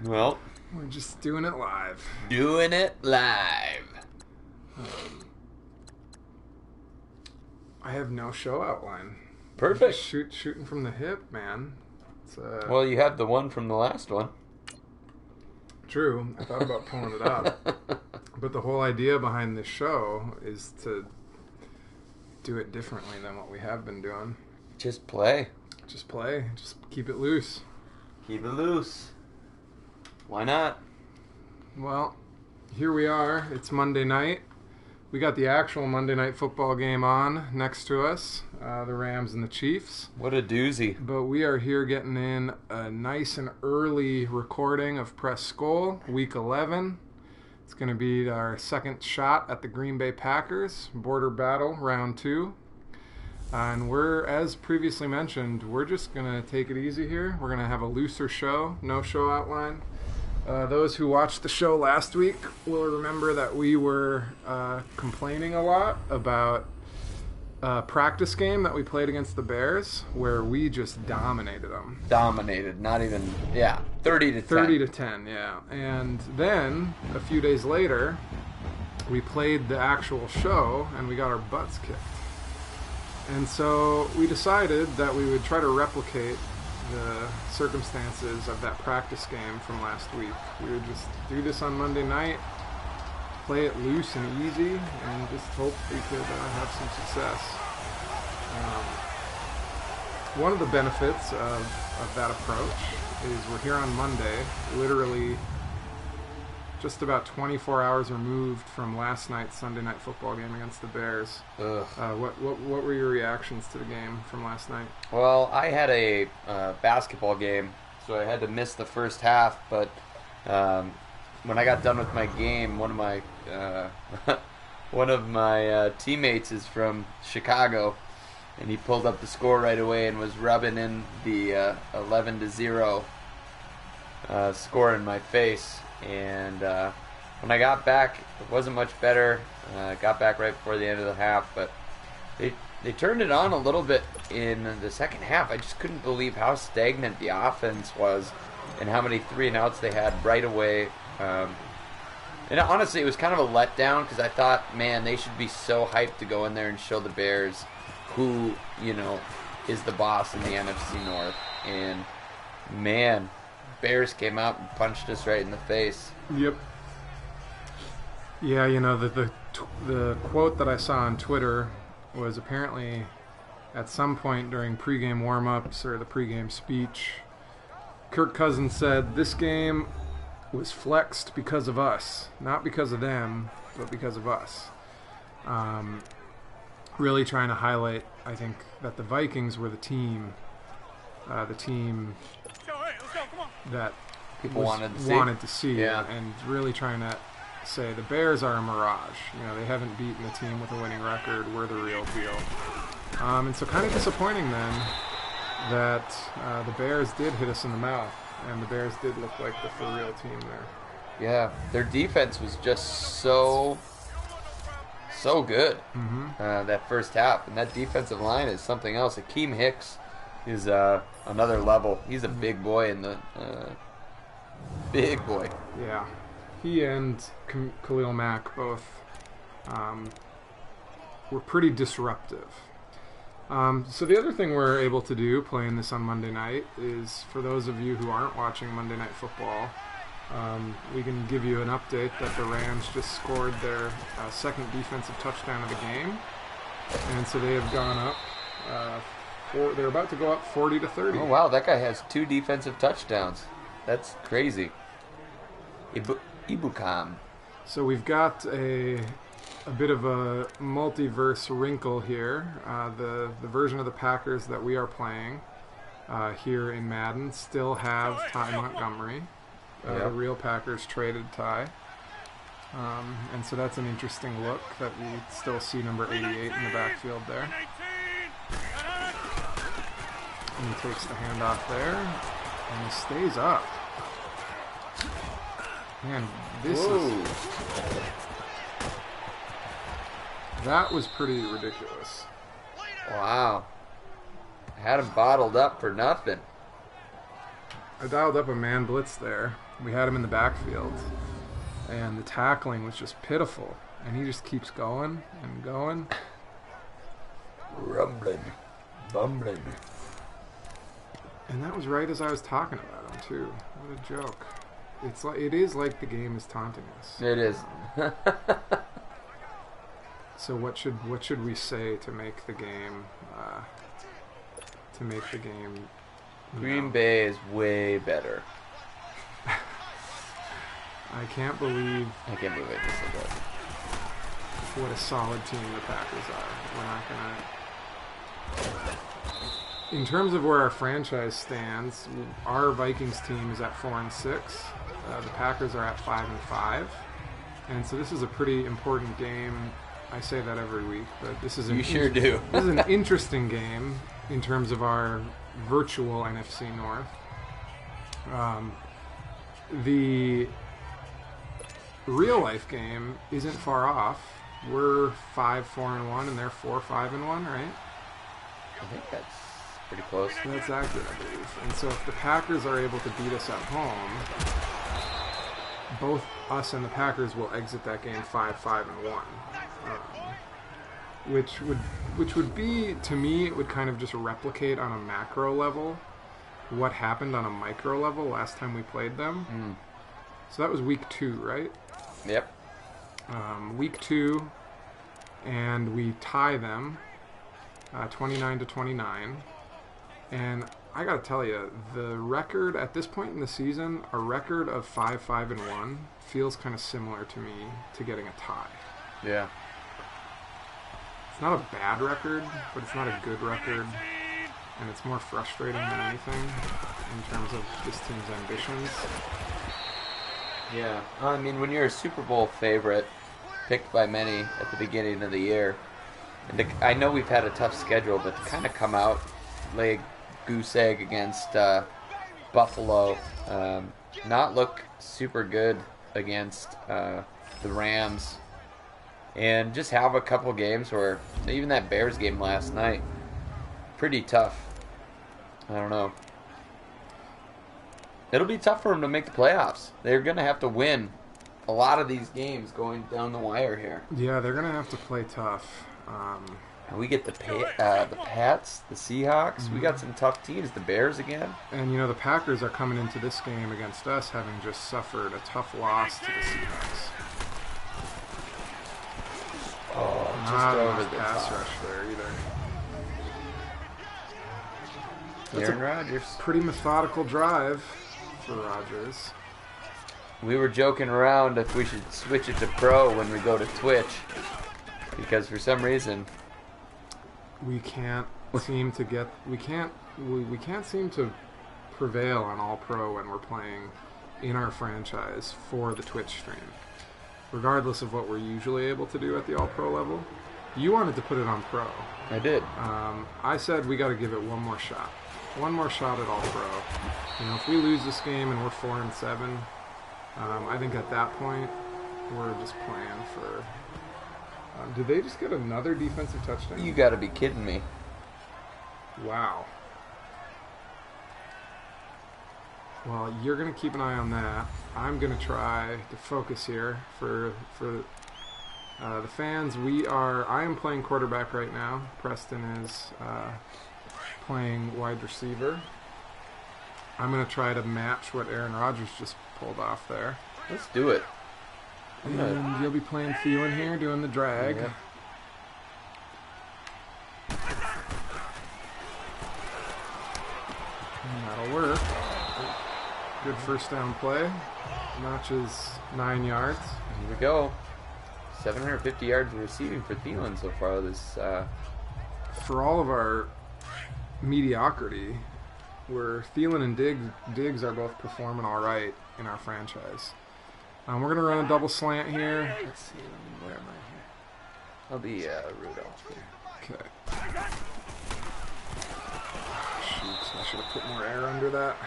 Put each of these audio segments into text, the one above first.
Well, We're just doing it live. doing it live. I have no show outline. Perfect. Just shooting from the hip, man. It's, Well, you have the one from the last one. true. I thought about pulling it up. But the whole idea behind this show is to do it differently than what we have been doing. Just play. Just play. Just keep it loose. Keep it loose. Why not? Well, here we are. It's Monday night. We got the actual Monday Night Football game on next to us, the Rams and the Chiefs. What a doozy. But we are here getting in a nice and early recording of Press Skol, Week 11. It's going to be our second shot at the Green Bay Packers, Border Battle, Round 2. And we're, as previously mentioned, we're just going to take it easy here. We're going to have a looser show, no show outline. Those who watched the show last week will remember that we were complaining a lot about a practice game that we played against the Bears, where we just dominated them. Dominated. Not even, 30 to 10. 30 to 10, yeah. And then, a few days later, we played the actual show, and we got our butts kicked. And so we decided that we would try to replicate the circumstances of that practice game from last week. We would just do this on Monday night, play it loose and easy, and just hope we could have some success. One of the benefits of that approach is we're here on Monday, literally just about 24 hours removed from last night's Sunday Night Football game against the Bears. What were your reactions to the game from last night? Well, I had a basketball game, so I had to miss the first half. But when I got done with my game, one of my teammates is from Chicago, and he pulled up the score right away and was rubbing in the 11-0 score in my face. And when I got back, it wasn't much better. Got back right before the end of the half, but they turned it on a little bit in the second half. I just couldn't believe how stagnant the offense was and how many 3-and-outs they had right away. And honestly, it was kind of a letdown because I thought, man, they should be so hyped to go in there and show the Bears who, is the boss in the NFC North. And, man, Bears came out and punched us right in the face. Yep. Yeah, the quote that I saw on Twitter was apparently at some point during pregame warm-ups or the pregame speech, Kirk Cousins said, "This game was flexed because of us. Not because of them, but because of us." Really trying to highlight, I think, that the Vikings were the team that People wanted to see. Yeah. And really trying to say the Bears are a mirage. They haven't beaten a team with a winning record. We're the real deal. And so kind of disappointing then that the Bears did hit us in the mouth, and the Bears did look like the for-real team there. Yeah, their defense was just so good that first half. And that defensive line is something else. Akeem Hicks is another level. He's a big boy in the big boy. Yeah, he and Khalil Mack both were pretty disruptive. So the other thing we're able to do playing this on Monday night is, for those of you who aren't watching Monday Night Football, we can give you an update that the Rams just scored their second defensive touchdown of the game, and so they have gone up. They're about to go up 40-30. Oh wow, that guy has 2 defensive touchdowns. That's crazy. Ibukam. So we've got a bit of a multiverse wrinkle here. The version of the Packers that we are playing here in Madden still have Ty Montgomery. The real Packers traded Ty. And so that's an interesting look that we still see number 88 in the backfield there. And he takes the handoff there, and he stays up. Man, that was pretty ridiculous. Wow. I had him bottled up for nothing. I dialed up a man blitz there, We had him in the backfield, and the tackling was just pitiful. And he just keeps going and going. Rumbling. Bumbling. And that was right as I was talking about him, too. What a joke. It is like the game is taunting us. It is. So what should we say to make the game Green Bay is way better. I can't believe I just said that. what a solid team the Packers are. We're not gonna. In terms of where our franchise stands, our Vikings team is at 4-6. The Packers are at 5-5, and so this is a pretty important game. I say that every week, but this is You sure do. This is an interesting game in terms of our virtual NFC North. The real life game isn't far off. We're 5-4-1, and they're 4-5-1, right? I think that's pretty close. That's accurate, I believe. And so if the Packers are able to beat us at home, both us and the Packers will exit that game 5-5-1. Which would be, to me, it would kind of just replicate on a macro level what happened on a micro level last time we played them. So that was week 2, right? Yep. Week 2, and we tie them 29-29. And I gotta tell you, the record at this point in the season, a record of 5-5-1 feels kind of similar to me to getting a tie. Yeah. It's not a bad record, but it's not a good record, and it's more frustrating than anything in terms of this team's ambitions. Yeah. I mean, when you're a Super Bowl favorite, picked by many at the beginning of the year, and I know we've had a tough schedule, but to kind of come out, lay a goose egg against Buffalo, not look super good against the Rams, and just have a couple games where, even that Bears game last night, pretty tough. I don't know. It'll be tough for them to make the playoffs. They're going to have to win a lot of these games going down the wire here. Yeah, they're going to have to play tough. And we get the Pats, the Seahawks. Mm-hmm. We got some tough teams. The Bears again. And, the Packers are coming into this game against us having just suffered a tough loss to the Seahawks. Oh, just not over enough the pass top. rush there either. That's Aaron Rodgers. Pretty methodical drive for Rodgers. We were joking around if we should switch it to pro when we go to Twitch, because for some reason we can't seem to get we can't seem to prevail on all pro when we're playing in our franchise for the Twitch stream, regardless of what we're usually able to do at the all pro level. You wanted to put it on pro. I did. I said we got to give it one more shot at all pro. If we lose this game and we're 4-7, I think at that point we're just playing for. Did they just get another defensive touchdown? You got to be kidding me! Wow. Well, you're gonna keep an eye on that. I'm gonna try to focus here for the fans. I am playing quarterback right now. Preston is playing wide receiver. I'm going to try to match what Aaron Rodgers just pulled off there. Let's do it. And you'll be playing Thielen here, doing the drag. Yeah. And that'll work. Good first down play. Notches 9 yards. Here we go. 750 yards of receiving for Thielen so far this. For all of our mediocrity, where Thielen and Diggs are both performing all right in our franchise. We're going to run a double slant here. Let's see. Where am I here? I'll be Rudolph here. Okay. Shoots. I should have put more air under that.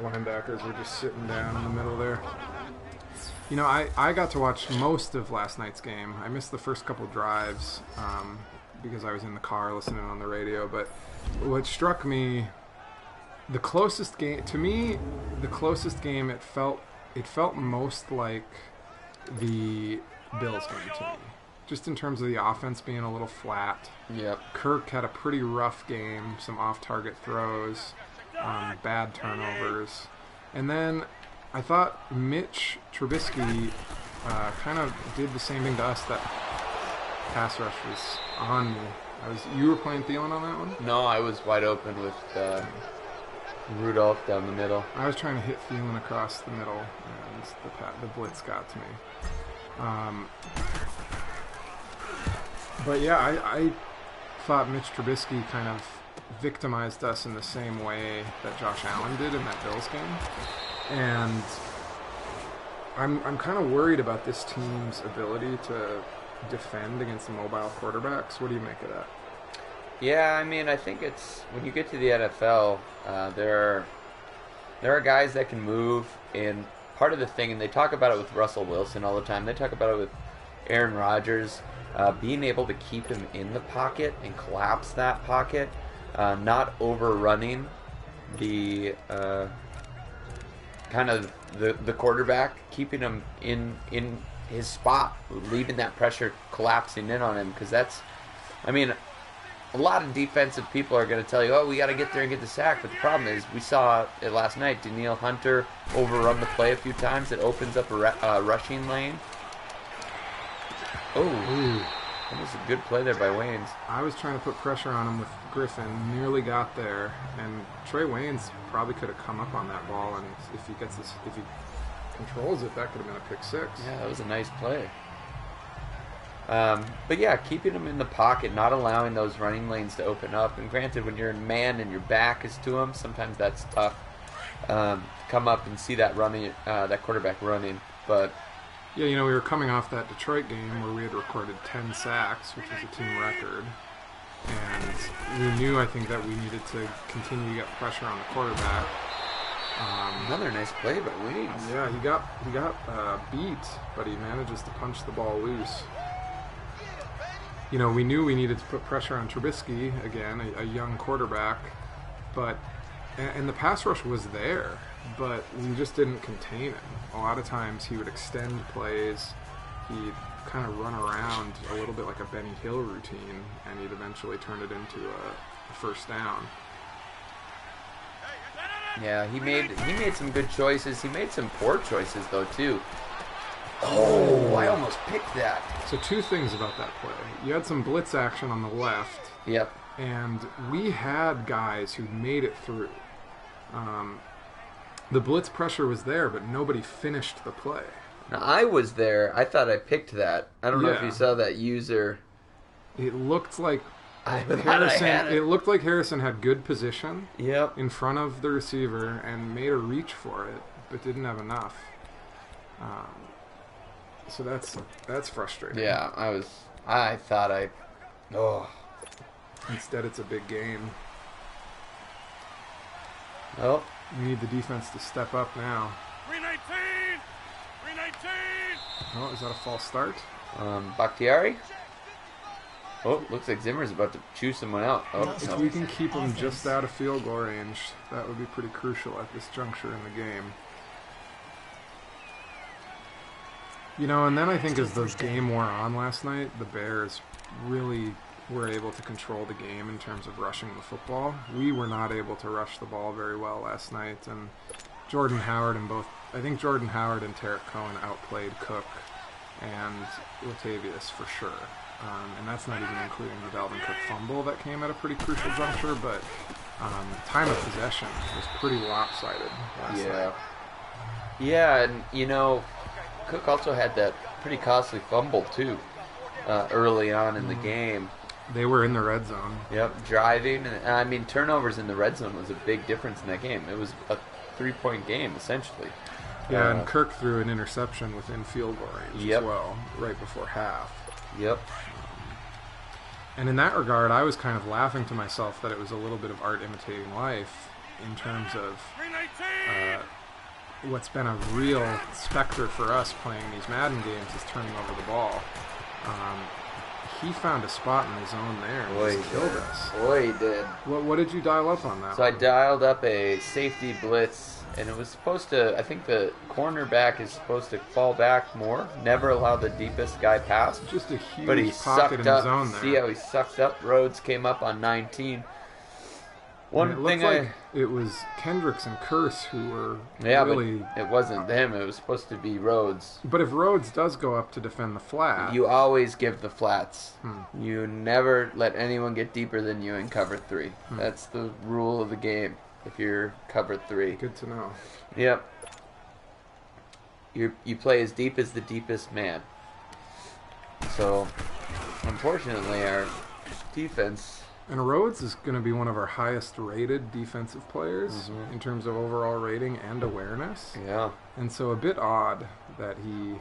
Linebackers were just sitting down in the middle there. I got to watch most of last night's game. I missed the first couple drives because I was in the car listening on the radio. But what struck me The closest game to me, the closest game it felt most like the Bills game to me. Just in terms of the offense being a little flat. Yep. Kirk had a pretty rough game, some off-target throws, bad turnovers. And then I thought Mitch Trubisky kind of did the same thing to us. That pass rush was on me. You were playing Thielen on that one? No, I was wide open with Rudolph down the middle. I was trying to hit Thielen across the middle, and the blitz got to me. But yeah, I thought Mitch Trubisky kind of victimized us in the same way that Josh Allen did in that Bills game. And I'm kind of worried about this team's ability to defend against mobile quarterbacks. What do you make of that? Yeah, I mean, I think it's when you get to the NFL, there are guys that can move, and part of the thing, and they talk about it with Russell Wilson all the time. They talk about it with Aaron Rodgers, being able to keep him in the pocket and collapse that pocket, not overrunning the kind of the quarterback, keeping him in his spot, leaving that pressure collapsing in on him, because that's, I mean, a lot of defensive people are going to tell you, oh, we got to get there and get the sack, but the problem is, we saw it last night, Danielle Hunter overrun the play a few times. It opens up a rushing lane. Oh, that was a good play there by Waynes. I was trying to put pressure on him with Griffin, nearly got there, and Trey Waynes probably could have come up on that ball, and if he controls it, that could have been a pick six. Yeah, that was a nice play. But yeah, keeping him in the pocket, not allowing those running lanes to open up. And granted, when you're in man and your back is to him, sometimes that's tough. Come up and see that that quarterback running. But yeah, we were coming off that Detroit game where we had recorded 10 sacks, which was a team record. And we knew, I think, that we needed to continue to get pressure on the quarterback. Another nice play by Waynes. Yeah, he got beat, but he manages to punch the ball loose. We knew we needed to put pressure on Trubisky again, a young quarterback, and the pass rush was there, but we just didn't contain him. A lot of times he would extend plays, he'd kind of run around a little bit like a Benny Hill routine, and he'd eventually turn it into a first down. Yeah, he made some good choices. He made some poor choices though too. Oh, I almost picked that. So two things about that play. You had some blitz action on the left. Yep. And we had guys who made it through. The blitz pressure was there, but nobody finished the play. Now, I was there. I thought I picked that. I don't know if you saw that user. It looked like Harrison. It looked like Harrison had good position. Yep. In front of the receiver and made a reach for it, but didn't have enough. So that's frustrating. Yeah, I thought Instead, it's a big game. Oh. We need the defense to step up now. 319! Oh, is that a false start? Bakhtiari? Oh, looks like Zimmer's about to chew someone out. Oh, if we can keep them just out of field goal range, that would be pretty crucial at this juncture in the game. And then I think as the game wore on last night, the Bears really were able to control the game in terms of rushing the football. We were not able to rush the ball very well last night, and Jordan Howard and Tarek Cohen outplayed Cook and Latavius for sure. And that's not even including the Dalvin Cook fumble that came at a pretty crucial juncture, but time of possession was pretty lopsided last night. Yeah, and Cook also had that pretty costly fumble too early on in the game. They were in the red zone. Yep, driving. And, I mean, turnovers in the red zone was a big difference in that game. It was a 3-point game, essentially. Yeah, and Kirk threw an interception within field goal range as well, right before half. Yep. And in that regard, I was kind of laughing to myself that it was a little bit of art imitating life in terms of what's been a real specter for us playing these Madden games is turning over the ball. he found a spot in the zone there and Boy, just killed us. Boy, he did. What did you dial up on that? So I one? dialed up a safety blitz, and it was supposed to, I think the cornerback is supposed to fall back more, never allow the deepest guy past. Just a huge But he pocket in sucked up. the zone there. See how he sucked up? Rhodes came up on 19. One And it thing looked like it was Kendricks and Curse who were really... but it wasn't them. It was supposed to be Rhodes. But if Rhodes does go up to defend the flat... You always give the flats. You never let anyone get deeper than you in cover 3. That's the rule of the game if you're cover 3. Good to know. Yep. You play as deep as the deepest man. So, unfortunately, our defense... And Rhodes is going to be one of our highest rated defensive players in terms of overall rating and awareness. Yeah. And so a bit odd that he...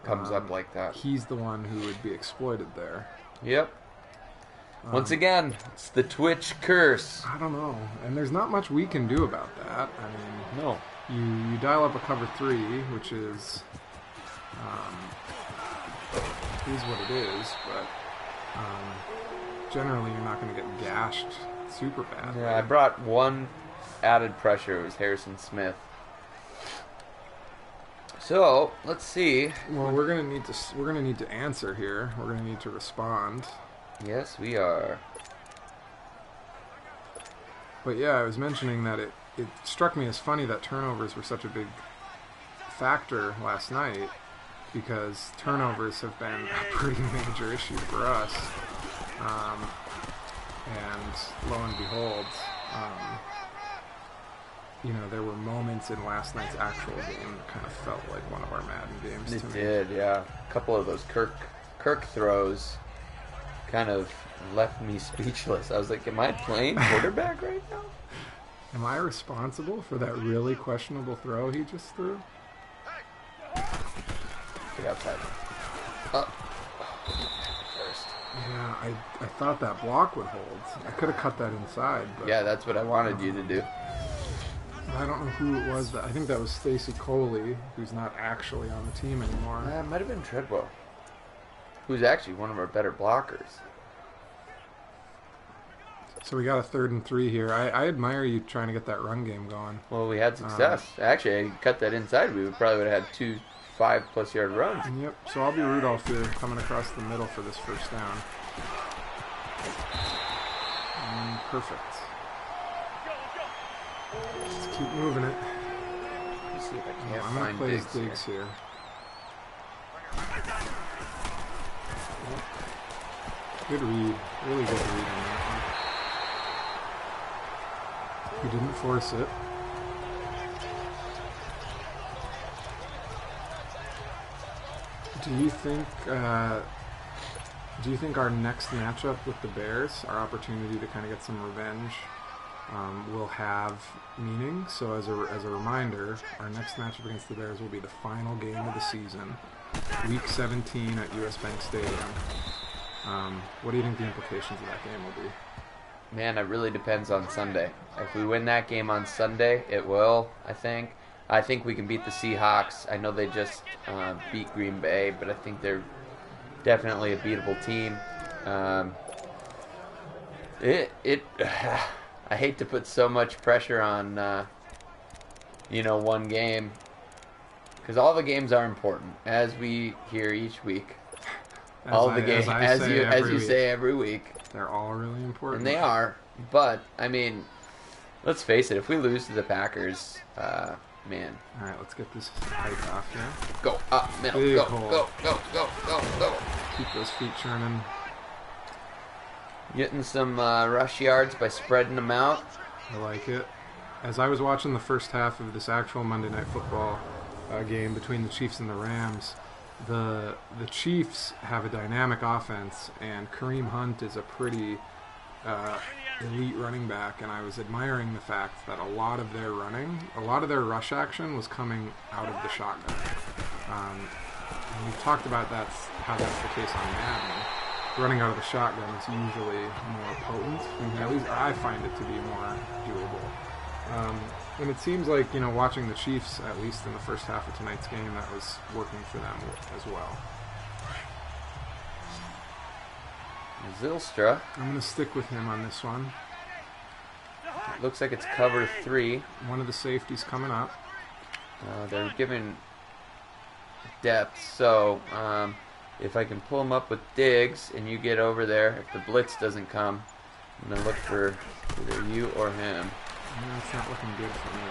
comes up like that. He's the one who would be exploited there. Yep. Once again, it's the Twitch curse. I don't know. And there's not much we can do about that. I mean... No. You dial up a cover 3, which is what it is, but generally you're not going to get gashed super bad. Yeah, I brought one added pressure. It was Harrison Smith. So let's see. Well, we're gonna need to answer here. We're gonna need to respond. Yes, we are. But yeah, I was mentioning that it struck me as funny that turnovers were such a big factor last night, because turnovers have been a pretty major issue for us. And lo and behold, there were moments in last night's actual game that kind of felt like one of our Madden games to me. It did, yeah. A couple of those Kirk throws kind of left me speechless. I was like, am I playing quarterback right now? Am I responsible for that really questionable throw he just threw? Get outside. First. Yeah, I thought that block would hold. I could have cut that inside. But Yeah, that's what I wanted you to do. I don't know who it was. I think that was Stacy Coley, who's not actually on the team anymore. It might have been Treadwell, who's actually one of our better blockers. So we got a 3rd and 3 here. I admire you trying to get that run game going. Well, we had success. Actually, I cut that inside. We probably would have had 2 5+ yard runs. Yep. So I'll be Rudolph here, coming across the middle for this first down. Perfect. Let's keep moving it. Let me see if I can't I'm going find to play his Diggs digs here. Good read. Really good read on that one. He didn't force it. Do you think our next matchup with the Bears, our opportunity to kind of get some revenge, will have meaning? So as a reminder, our next matchup against the Bears will be the final game of the season, Week 17 at US Bank Stadium. What do you think the implications of that game will be? Man, it really depends on Sunday. If we win that game on Sunday, it will, I think. I think we can beat the Seahawks. I know they just beat Green Bay, but I think they're definitely a beatable team. I hate to put so much pressure on, one game, because all the games are important, as we hear each week. As you say every week. They're all really important. And they are, but, I mean, let's face it, if we lose to the Packers, man. All right, let's get this height off here. Go up, middle, Big go, hole. go. Keep those feet churning. Getting some rush yards by spreading them out. I like it. As I was watching the first half of this actual Monday Night Football game between the Chiefs and the Rams, the Chiefs have a dynamic offense, and Kareem Hunt is a pretty elite running back, and I was admiring the fact that a lot of their rush action was coming out of the shotgun. And we've talked about how that's the case on Madden. Running out of the shotgun is usually more potent. At least I find it to be more doable. And it seems like, watching the Chiefs, at least in the first half of tonight's game, that was working for them as well. Zylstra. I'm going to stick with him on this one. Looks like it's cover 3. One of the safeties coming up. They're giving depth, so if I can pull him up with Diggs and you get over there, if the blitz doesn't come, I'm going to look for either you or him. No, it's not looking good for me.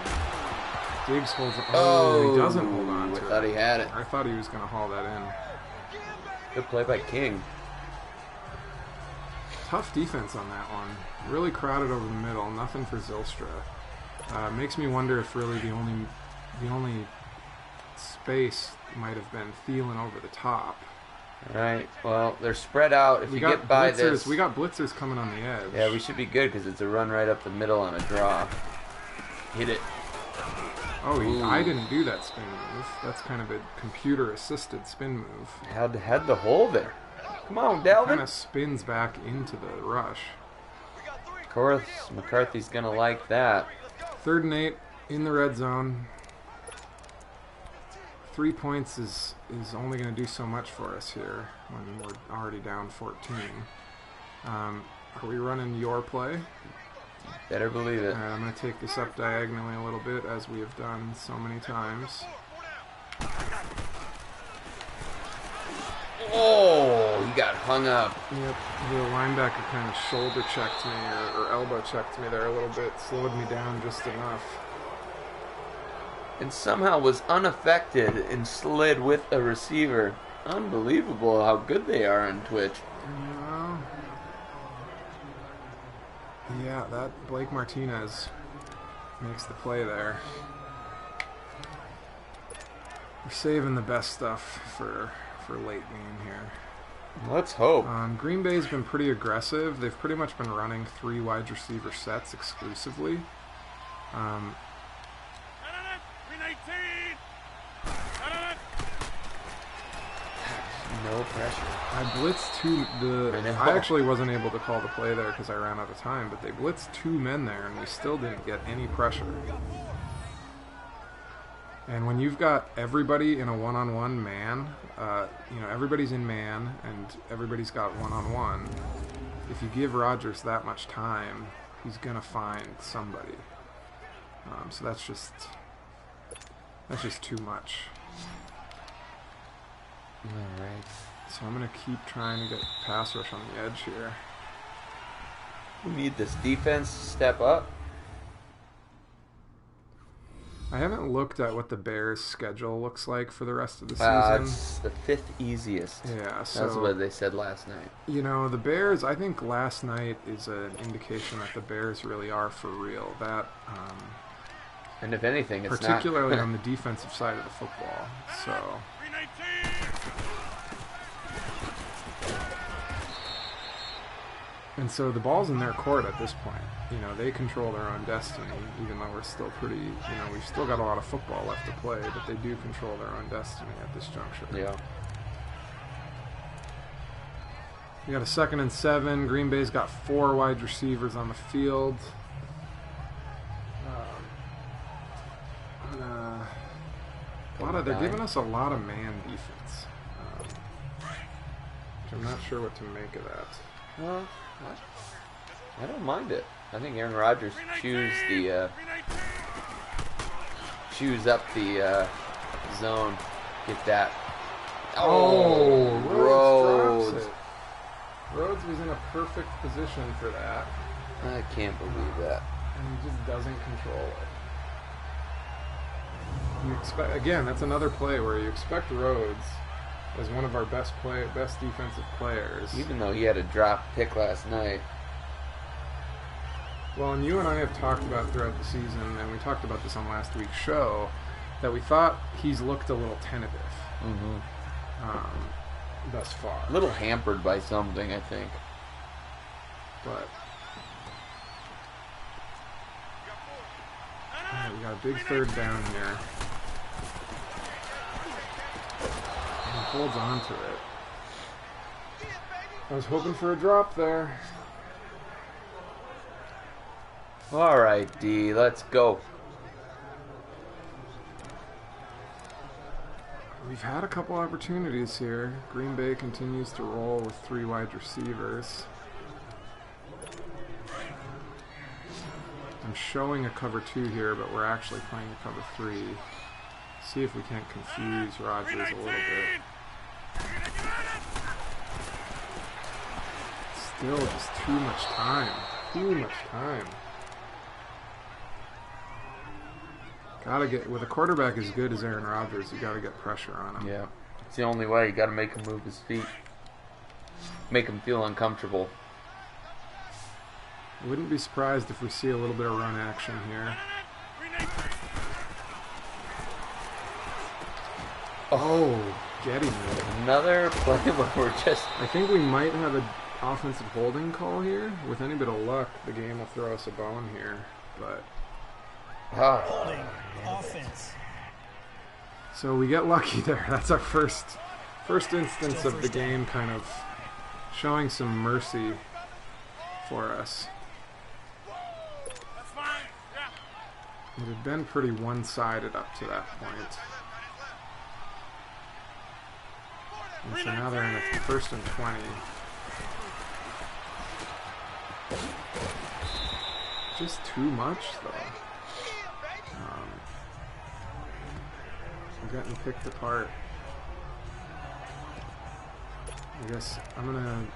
Diggs holds it. Oh, he doesn't hold on to it. I thought he had it. I thought he was going to haul that in. Good play by King. Tough defense on that one. Really crowded over the middle. Nothing for Zylstra. Makes me wonder if really the only space might have been Thielen over the top. All right. Well, they're spread out. If you get by this, we got blitzers coming on the edge. Yeah, we should be good because it's a run right up the middle on a draw. Hit it. Oh, I didn't do that spin move. That's kind of a computer-assisted spin move. Had the hole there. Come on, Dalvin. Kind of spins back into the rush. Of course, McCarthy's going to like that. 3rd and 8 in the red zone. 3 points is only going to do so much for us here when we're already down 14. Are we running your play? Better believe it. All right, I'm going to take this up diagonally a little bit, as we have done so many times. Oh, he got hung up. Yep, the linebacker kind of shoulder checked me or elbow checked me there a little bit, slowed me down just enough. And somehow was unaffected and slid with a receiver. Unbelievable how good they are on Twitch. Yeah, that Blake Martinez makes the play there. We're saving the best stuff for late game here. Let's hope. Green Bay's been pretty aggressive. They've pretty much been running 3 wide receiver sets exclusively. No pressure. I blitzed I actually wasn't able to call the play there because I ran out of time, but they blitzed 2 men there and we still didn't get any pressure. And when you've got everybody in a one-on-one man, everybody's in man and everybody's got one-on-one, if you give Rodgers that much time, he's going to find somebody. So that's just too much. Alright. So I'm going to keep trying to get pass rush on the edge here. We need this defense to step up. I haven't looked at what the Bears' schedule looks like for the rest of the season. It's the 5th easiest. Yeah, so that's what they said last night. You know, the Bears, I think last night is an indication that the Bears really are for real. That, and if anything, it's particularly not. on the defensive side of the football. So. And so the ball's in their court at this point. You know, they control their own destiny, even though we're still pretty, we've still got a lot of football left to play, but they do control their own destiny at this juncture. Yeah. We got a 2nd and 7. Green Bay's got 4 wide receivers on the field. They're giving us a lot of man defense, which I'm not sure what to make of that. Well, I don't mind it. I think Aaron Rodgers chews up the zone. Get that. Oh, Rhodes. Drops it. Rhodes was in a perfect position for that. I can't believe that. And he just doesn't control it. You expect, again, that's another play where you expect Rhodes as one of our best defensive players. Even though he had a drop pick last night. Well, and you and I have talked about throughout the season, and we talked about this on last week's show, that we thought he's looked a little tentative thus far. A little hampered by something, I think. But we got a big 3rd down here. And he holds on to it. I was hoping for a drop there. All right, D, let's go. We've had a couple opportunities here. Green Bay continues to roll with 3 wide receivers. I'm showing a cover 2 here, but we're actually playing a cover 3. See if we can't confuse Rodgers a little bit. Still just too much time. Too much time. Gotta get, with a quarterback as good as Aaron Rodgers, you gotta get pressure on him. Yeah. It's the only way. You gotta make him move his feet. Make him feel uncomfortable. Wouldn't be surprised if we see a little bit of run action here. Oh, getting it. Another play where we're just... I think we might have an offensive holding call here. With any bit of luck, the game will throw us a bone here. But holding offense. So we get lucky there. That's our first instance of the game kind of showing some mercy for us. It had been pretty one-sided up to that point. And so now they're in a 1st and 20. Just too much, though. We're getting picked apart. I guess I'm going to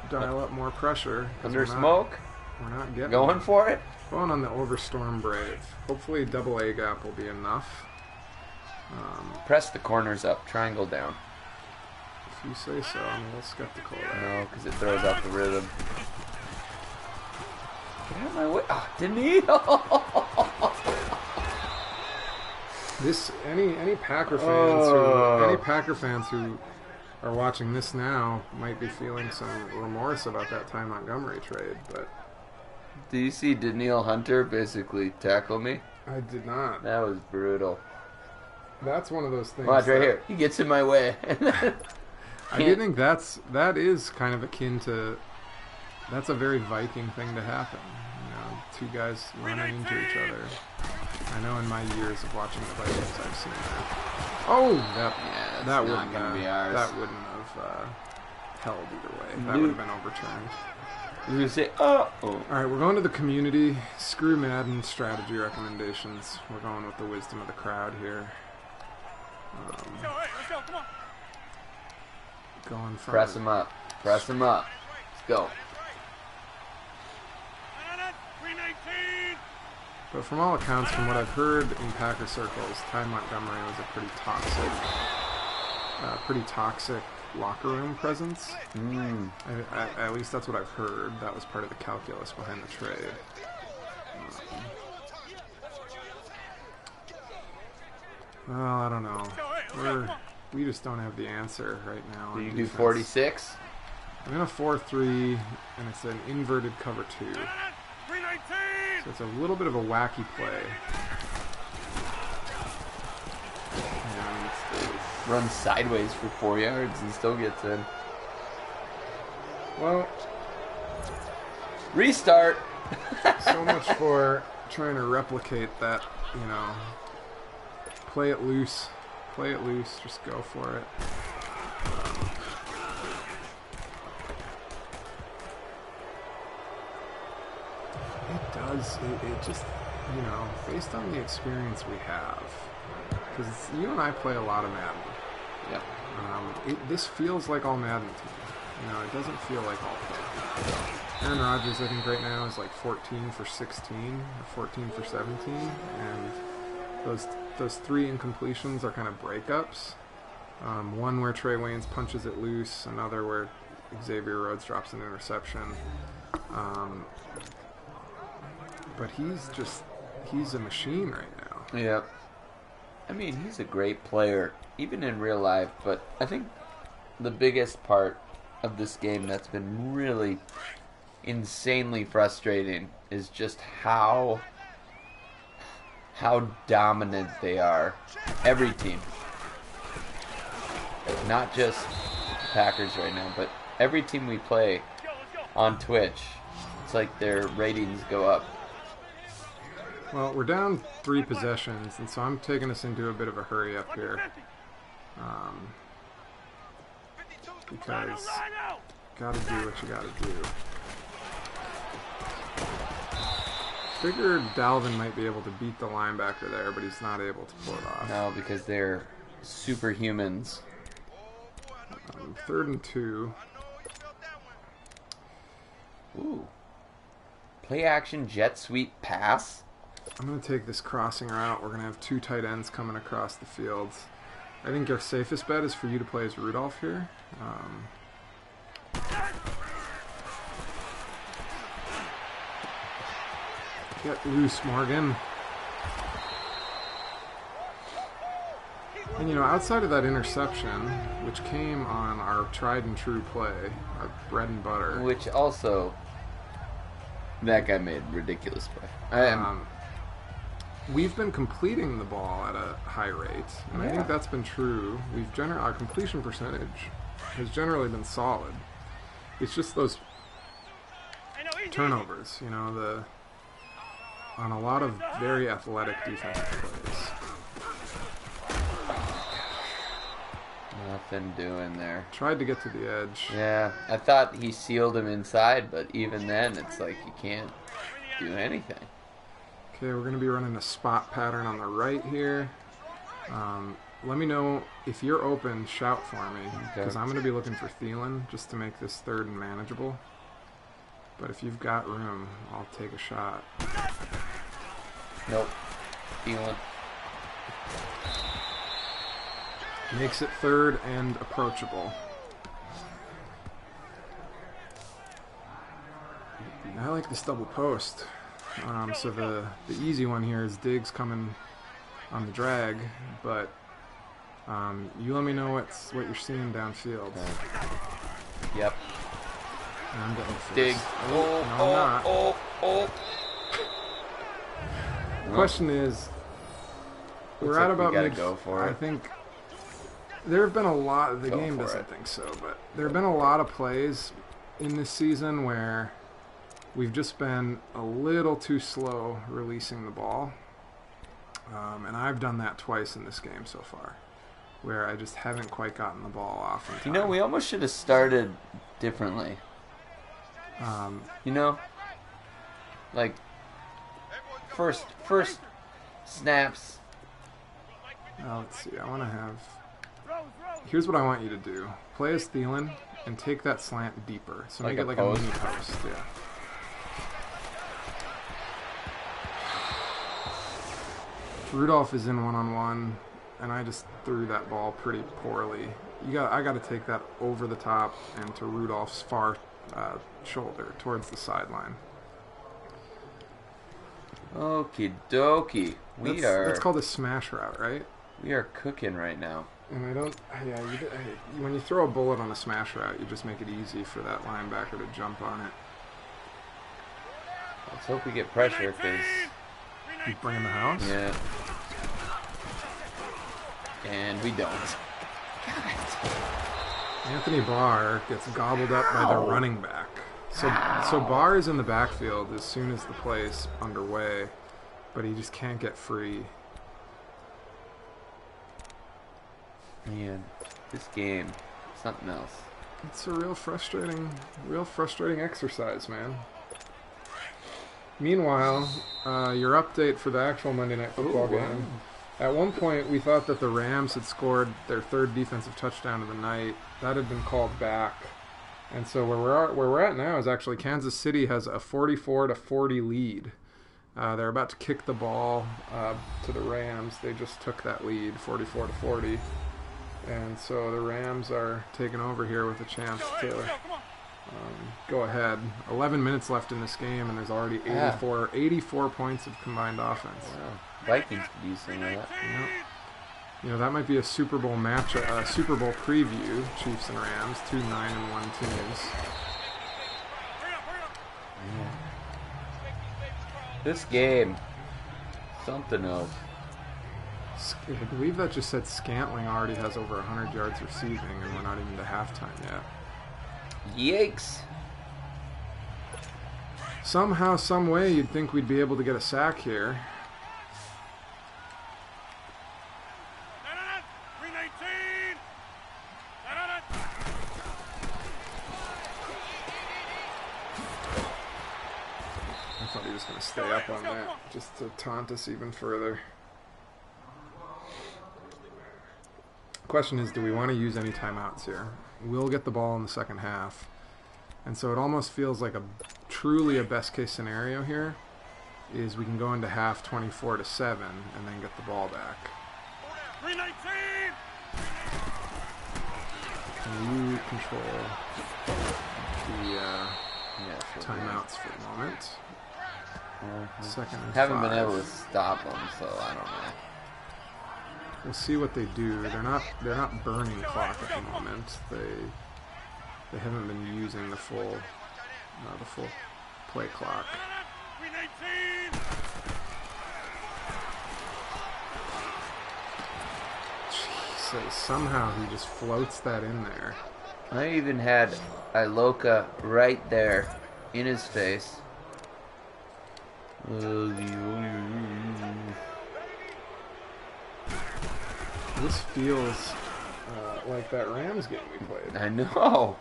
dial up more pressure. Under smoke? We're not getting Going for it? Going on the Overstorm Brave. Hopefully double A gap will be enough. Press the corners up. Triangle down. If you say so. I'm a little skeptical of that. No, because it throws off the rhythm. Get out of my way. Oh, didn't he? This any Packer fans who are watching this now might be feeling some remorse about that Ty Montgomery trade, but Do you see Daniil Hunter basically tackle me? I did not. That was brutal. That's one of those things. Watch right here. He gets in my way. I do think that is kind of akin to. That's a very Viking thing to happen. You know, 2 guys running into each other. I know in my years of watching the Vikings, I've seen that. Oh, that wouldn't be ours. That wouldn't have held either way. That would have been overturned. You gonna say, oh. All right, we're going to the community. Screw Madden strategy recommendations. We're going with the wisdom of the crowd here. Let's go, come on. Going from Press him up. Press him up. Let's go. But from all accounts, from what I've heard in Packer circles, Ty Montgomery was a pretty toxic locker room presence. At least that's what I've heard. That was part of the calculus behind the trade. Well, I don't know. We just don't have the answer right now. Do you do 46? I'm in a 4-3, and it's an inverted cover 2. So it's a little bit of a wacky play. And Runs sideways for 4 yards and still gets in. well, Restart. so much for trying to replicate that, play it loose. Play it loose, just go for it. It does, it just, based on the experience we have, because you and I play a lot of Madden. Yep. This feels like all Madden to me. It doesn't feel like all play. Aaron Rodgers, I think right now is like 14 for 16 or 14 for 17, and those 3 incompletions are kind of breakups. One where Trey Waynes punches it loose, another where Xavier Rhodes drops an interception. But he's a machine right now. Yep. I mean, he's a great player, even in real life, but I think the biggest part of this game that's been really insanely frustrating is just how dominant they are. Every team. Not just the Packers right now, but every team we play on Twitch, it's like their ratings go up. Well, we're down 3 possessions, and so I'm taking us into a bit of a hurry up here. Because gotta do what you gotta do. Figured Dalvin might be able to beat the linebacker there, but he's not able to pull it off. No, because they're superhumans. 3rd and 2. Ooh. Play action jet sweep pass. I'm going to take this crossing route. We're going to have 2 tight ends coming across the field. I think your safest bet is for you to play as Rudolph here. Get loose, Morgan. And, you know, outside of that interception, which came on our tried and true play, our bread and butter. Which also, that guy made ridiculous play. We've been completing the ball at a high rate, and I think that's been true. Our completion percentage has generally been solid. It's just those turnovers, you know, on a lot of very athletic defensive plays. Nothing doing there. Tried to get to the edge. Yeah, I thought he sealed him inside, but even then, it's like you can't do anything. Okay, we're going to be running a spot pattern on the right here. Let me know if you're open, shout for me, because I'm going to be looking for Thielen just to make this 3rd and manageable. But if you've got room, I'll take a shot. Nope. Thielen. Makes it 3rd and approachable. I like this double post. So the easy one here is Diggs coming on the drag, but you let me know what you're seeing downfield. Okay. Yep. And I'm getting Diggs. Oh. The question is, we're at about mid. Go for it. I think there have been a lot. The game doesn't think so, but there have been a lot of plays in this season where we've just been a little too slow releasing the ball. And I've done that twice in this game so far, where I just haven't quite gotten the ball off in time. You know, we almost should have started differently. You know? Like, first snaps. Let's see. I want to have... Here's what I want you to do. Play as Thielen and take that slant deeper. So make it like a mini post. Yeah. Rudolph is in one-on-one, and I just threw that ball pretty poorly. I got to take that over the top and to Rudolph's far shoulder towards the sideline. Okie dokie. That's called a smash route, right? We are cooking right now. And I don't... Yeah, when you throw a bullet on a smash route, you just make it easy for that linebacker to jump on it. Let's hope we get pressure, because... You bring in the house? Yeah. And we don't. God. Anthony Barr gets gobbled up by the running back. So Barr is in the backfield as soon as the play is underway, but he just can't get free. Man, this game, something else. It's a real frustrating exercise, man. Meanwhile, your update for the actual Monday Night Football game. At one point, we thought that the Rams had scored their 3rd defensive touchdown of the night. That had been called back. And so where we're at now is actually Kansas City has a 44-40 lead. They're about to kick the ball to the Rams. They just took that lead, 44-40. And so the Rams are taking over here with a chance to go ahead. 11 minutes left in this game, and there's already 84 points of combined offense. Wow. Vikings could use some of that. Yep. You know, that might be a Super Bowl match, a Super Bowl preview, Chiefs and Rams, 2 9-1 teams. Yeah. This game, something else. I believe that just said Scantling already has over 100 yards receiving, and we're not even to halftime yet. Yikes. Somehow, some way, you'd think we'd be able to get a sack here. just going to stay up on that just to taunt us even further. Question is, do we want to use any timeouts here? We'll get the ball in the second half. And so it almost feels like truly a best case scenario here is we can go into half 24-7 and then get the ball back. 319. Can you control the timeouts for a moment? Second and Haven't 5. been able to stop them, so I don't know. We'll see what they do. They're not burning clock at the moment. They haven't been using the full play clock. 319. Jesus, somehow he just floats that in there. I even had Iloka right there in his face. This feels like that Rams game we played. I know.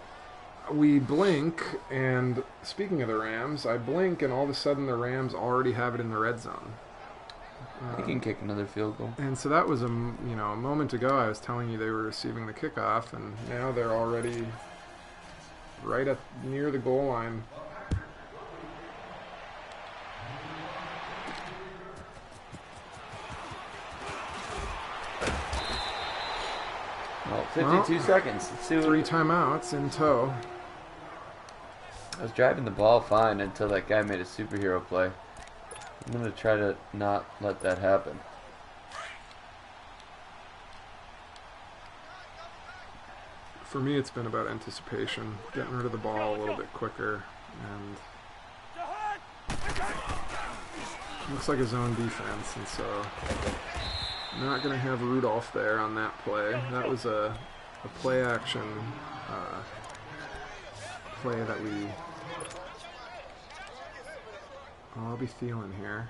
We blink, and speaking of the Rams, I blink, and all of a sudden the Rams already have it in the red zone. They can kick another field goal. And so that was a moment ago. I was telling you they were receiving the kickoff, and now they're already right up near the goal line. Well, 52 seconds. Let's see 3 timeouts in tow. I was driving the ball fine until that guy made a superhero play. I'm going to try to not let that happen. For me, it's been about anticipation, getting rid of the ball a little bit quicker, and looks like a zone defense, and so not going to have Rudolph there on that play. That was a play action play that I'll be feeling here.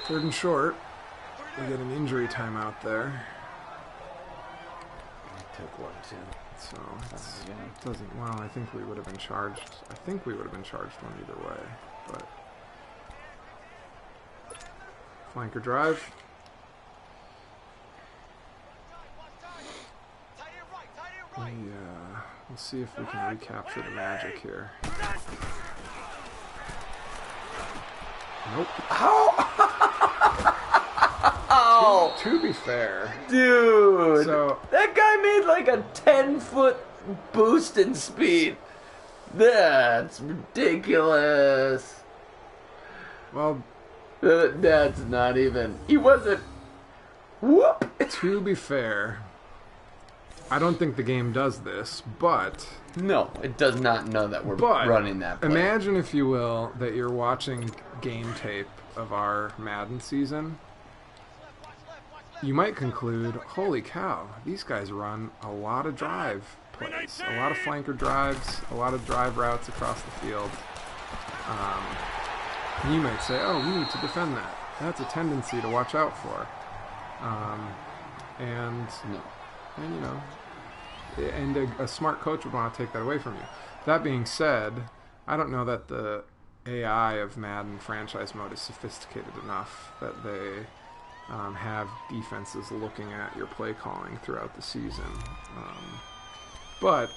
Third and short. We get an injury timeout there. I took one too. So it doesn't. Well, I think we would have been charged. I think we would have been charged one either way. But flanker drive. We'll see if we can recapture the magic here. Nope. Oh! To be fair, Dude! So that guy made like a 10-foot boost in speed. That's ridiculous. well, That's not even... He wasn't... Whoop! to be fair, I don't think the game does this, but No, it does not know that we're running that play. imagine, if you will, that you're watching game tape of our Madden season. You might conclude, holy cow, these guys run a lot of drive plays, a lot of flanker drives, a lot of drive routes across the field. You might say, oh, we need to defend that. That's a tendency to watch out for. And you know, and a smart coach would want to take that away from you. That being said, I don't know that the AI of Madden franchise mode is sophisticated enough that they have defenses looking at your play calling throughout the season. But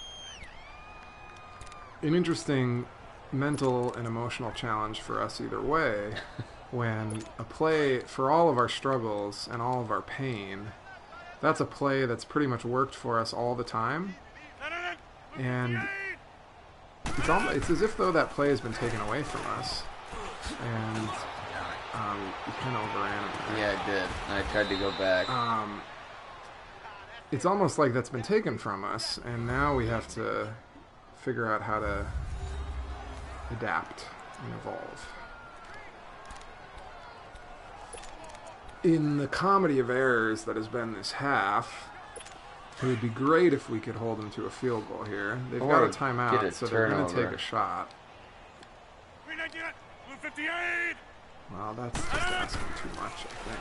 an interesting mental and emotional challenge for us either way when a play, for all of our struggles and all of our pain, that's a play that's pretty much worked for us all the time, and it's as if though that play has been taken away from us, and you kind of overran it there. Yeah, I did. I tried to go back. It's almost like that's been taken from us, and now we have to figure out how to adapt and evolve. In the comedy of errors that has been this half, it would be great if we could hold them to a field goal here. They've got a timeout, so they're going to take a shot. 58. Well, that's just asking too much, I think.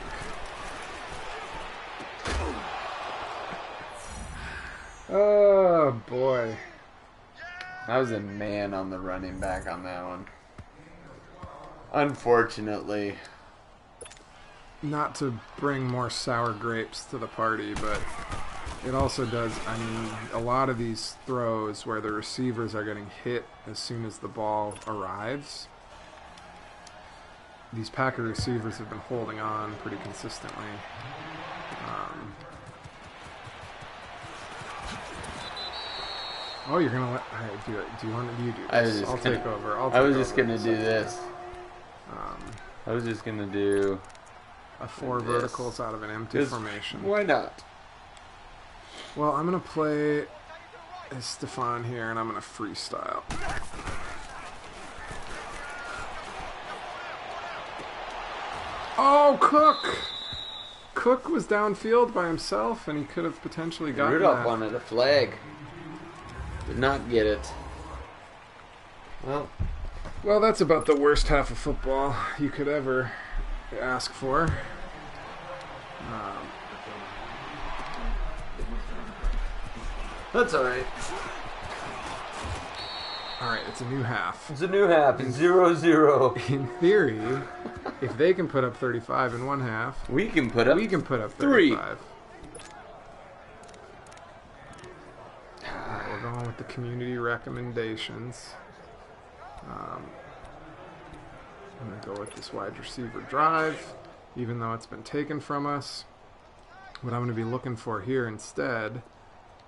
Oh, boy. I was a man on the running back on that one. Unfortunately. Not to bring more sour grapes to the party, but it also does, I mean, a lot of these throws where the receivers are getting hit as soon as the ball arrives, these Packer receivers have been holding on pretty consistently. Oh, you're going to let... All right, do it. Do you want to do this? I'll take over. I was just going to do this. I was just going to do... four verticals out of an empty formation. Why not? Well, I'm going to play as Stefan here, and I'm going to freestyle. Oh, Cook! Cook was downfield by himself, and he could have potentially gotten Rudolph that. wanted a flag. Did not get it. Well, that's about the worst half of football you could ever ask for. That's alright. Alright, it's a new half. It's a new half. It's 0-0. In theory, if they can put up 35 in one half, we can put up 35. Alright, we're going with the community recommendations. I'm going to go with this wide receiver drive, even though it's been taken from us. What I'm going to be looking for here instead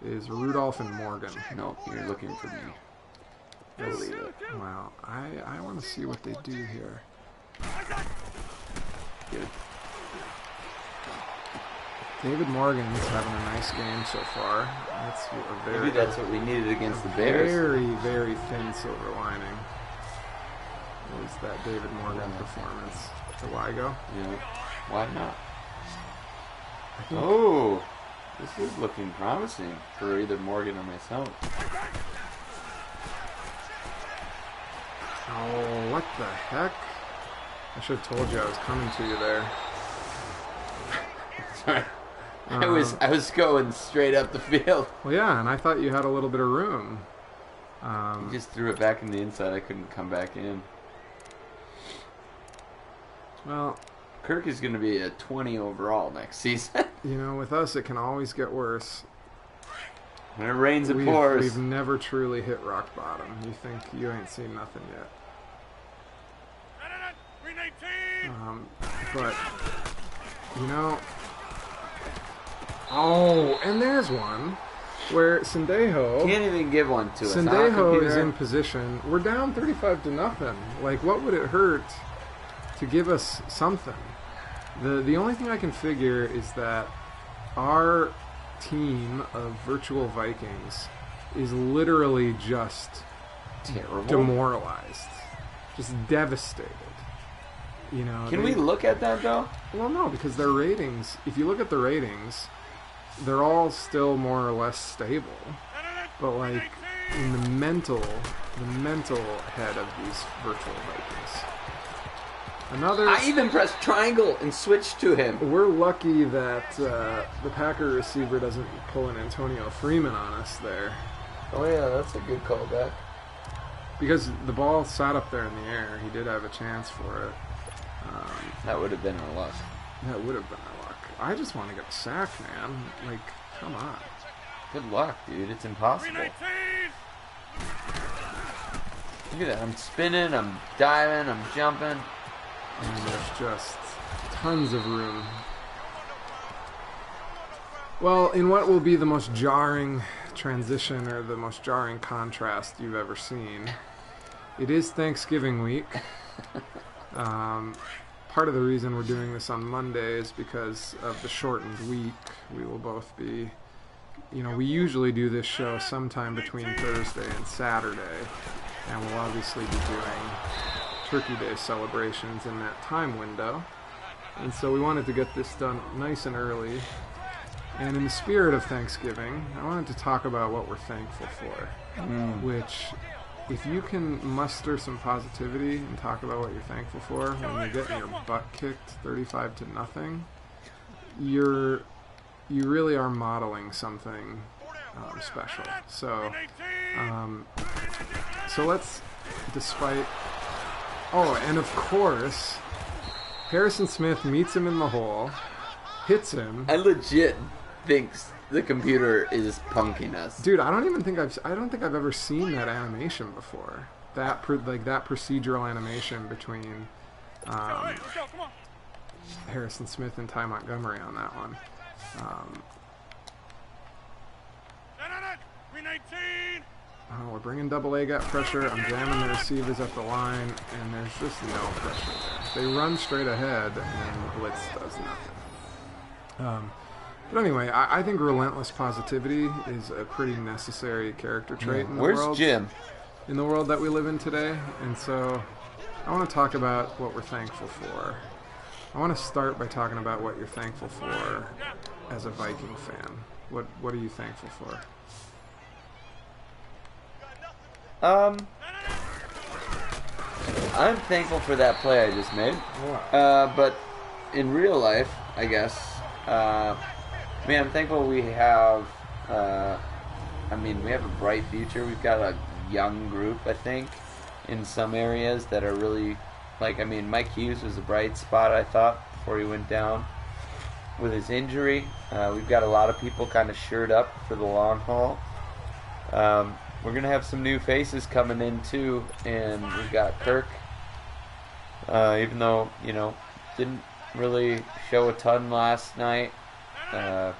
is Rudolph and Morgan. No, you're looking for me. Believe it. Well, I want to see what they do here. Good. David Morgan's having a nice game so far. Maybe that's what we needed against the Bears. Very, very thin silver lining is that David Morgan performance. So why go? Yeah. Why not? I think Oh, this is looking promising for either Morgan or myself. Oh, what the heck? I should have told you I was coming to you there. Sorry. I was going straight up the field. Well, yeah, and I thought you had a little bit of room. You just threw it back in the inside. I couldn't come back in. Well, Kirk is going to be a 20 overall next season. you know, with us, it can always get worse. When it rains, it pours. We've never truly hit rock bottom. You think you ain't seen nothing yet. But, you know... Oh, and there's one where Sendejo... Can't even give one to us. Sendejo is in position. We're down 35-0. Like, what would it hurt to give us something? The only thing I can figure is that our team of virtual Vikings is literally just terrible, demoralized, just devastated. You know, can we look at that though? Well, no, because their ratings, if you look at the ratings, they're all still more or less stable. But like in the mental head of these virtual Vikings. I even pressed triangle and switched to him. We're lucky that the Packer receiver doesn't pull an Antonio Freeman on us there. Oh yeah, that's a good callback. Because the ball sat up there in the air. He did have a chance for it. That would have been our luck. That would have been our luck. I just want to get a sack, man. Like, come on. Good luck, dude. It's impossible. 319! Look at that. I'm spinning, I'm diving, I'm jumping. And there's just tons of room. Well, in what will be the most jarring transition or the most jarring contrast you've ever seen, it is Thanksgiving week. Part of the reason we're doing this on Monday is because of the shortened week. We will both be, we usually do this show sometime between Thursday and Saturday, and we'll obviously be doing Turkey Day celebrations in that time window. And so we wanted to get this done nice and early. And in the spirit of Thanksgiving, I wanted to talk about what we're thankful for, which... If you can muster some positivity and talk about what you're thankful for when you're getting your butt kicked 35-0, you really are modeling something special. So, so let's, despite... Oh, and of course, Harrison Smith meets him in the hole, hits him. I legit thinks the computer is punking us. Dude, I don't think I've ever seen that animation before. That that procedural animation between Harrison Smith and Ty Montgomery on that one. 319. Oh, we're bringing double A gap pressure. I'm jamming the receivers at the line, and there's just no pressure there. They run straight ahead, and blitz does nothing. But anyway, I think relentless positivity is a pretty necessary character trait in the world. Where's Jim? In the world that we live in today. And so I want to talk about what we're thankful for. I want to start by talking about what you're thankful for as a Viking fan. What are you thankful for? I'm thankful for that play I just made. But in real life, I guess, man, I'm thankful we have, we have a bright future. We've got a young group, I think, in some areas that are really, Mike Hughes was a bright spot, I thought, before he went down with his injury. We've got a lot of people kind of shored up for the long haul. We're going to have some new faces coming in, too, and we've got Kirk, even though, didn't really show a ton last night. The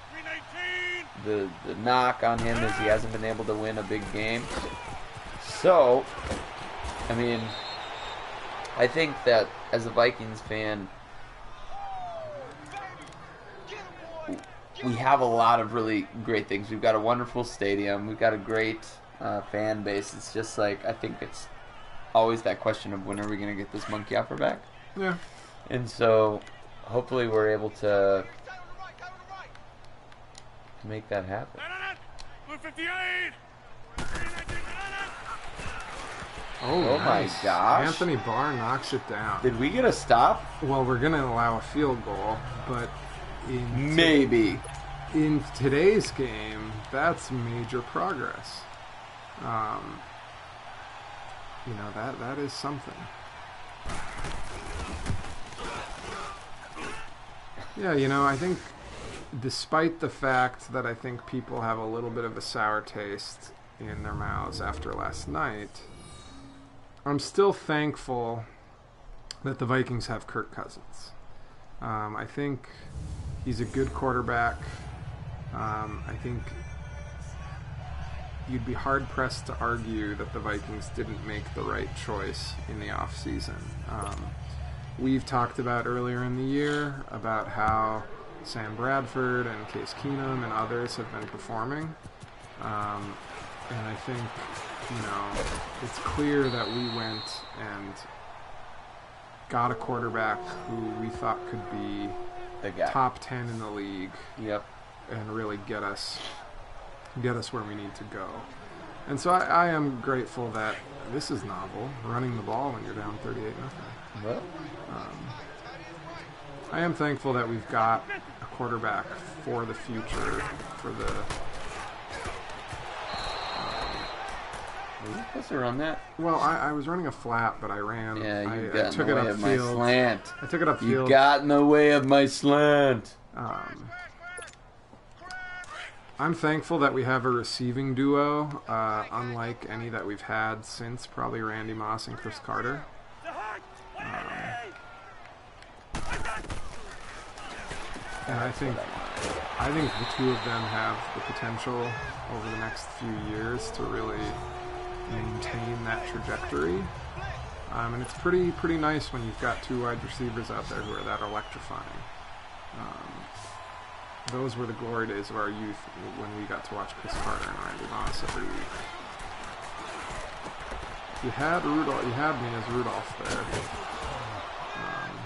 knock on him is he hasn't been able to win a big game. So, I think that as a Vikings fan, we have a lot of really great things. We've got a wonderful stadium. We've got a great fan base. It's just I think it's always that question of when are we going to get this monkey off our back? Yeah. And so, hopefully we're able to make that happen. Blue 58. Oh, my nice. gosh. Anthony Barr knocks it down. Did we get a stop? Well, we're going to allow a field goal, but Maybe. In today's game, that's major progress. That is something. Yeah, I think despite the fact that I think people have a little bit of a sour taste in their mouths after last night, I'm still thankful that the Vikings have Kirk Cousins. I think he's a good quarterback. I think you'd be hard-pressed to argue that the Vikings didn't make the right choice in the offseason. We've talked about earlier in the year about how Sam Bradford and Case Keenum and others have been performing. And I think, it's clear that we went and got a quarterback who we thought could be The guy. top 10 in the league. Yep. And really get us where we need to go. And so I am grateful that this is novel, running the ball when you're down 38-0. Well, I am thankful that we've got a quarterback for the future, for the... were you supposed to run that? Well, I was running a flat, but I ran. Yeah, I you got in took the it way of my upfield. slant. I took it upfield. You got in the way of my slant. I'm thankful that we have a receiving duo, unlike any that we've had since probably Randy Moss and Chris Carter. And I think the two of them have the potential over the next few years to really maintain that trajectory. And it's pretty nice when you've got two wide receivers out there who are that electrifying. Those were the glory days of our youth when we got to watch Chris Carter and Randy Moss every week. You had me as Rudolph there.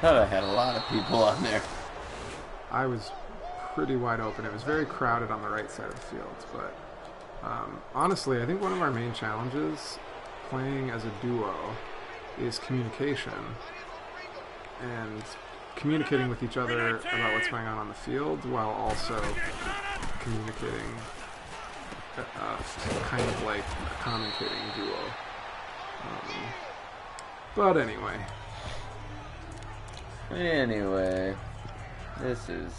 Thought I had a lot of people on there. I was pretty wide open. It was very crowded on the right side of the field, but honestly, I think one of our main challenges playing as a duo is communication and communicating with each other about what's going on the field while also communicating kind of like a commentating duo. But anyway. Anyway, this is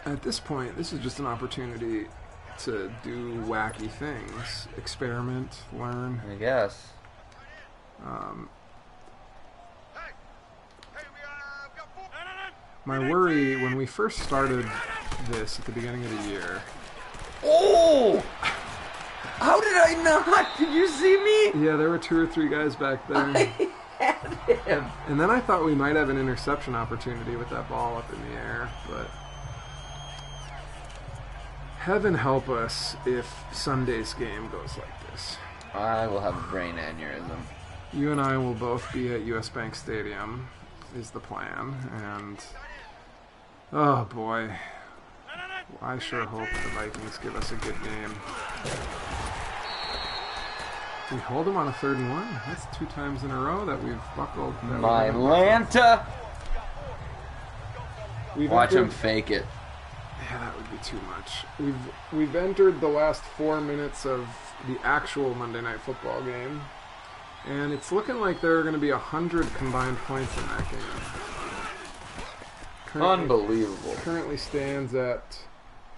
at this point, this is just an opportunity to do wacky things, experiment, learn. I guess. My worry when we first started this at the beginning of the year. Oh! How did I not? Did you see me? Yeah, there were 2 or 3 guys back there. I had him. And then I thought we might have an interception opportunity with that ball up in the air, but heaven help us if Sunday's game goes like this. I will have a brain aneurysm. You and I will both be at US Bank Stadium, is the plan, and oh boy, I sure hope the Vikings give us a good game. We hold them on a 3rd and 1. That's 2 times in a row that we've buckled. My Atlanta! Watch entered, him fake it. Yeah, that would be too much. We've entered the last 4 minutes of the actual Monday Night Football game, and it's looking like there are going to be 100 combined points in that game. Unbelievable. Currently stands at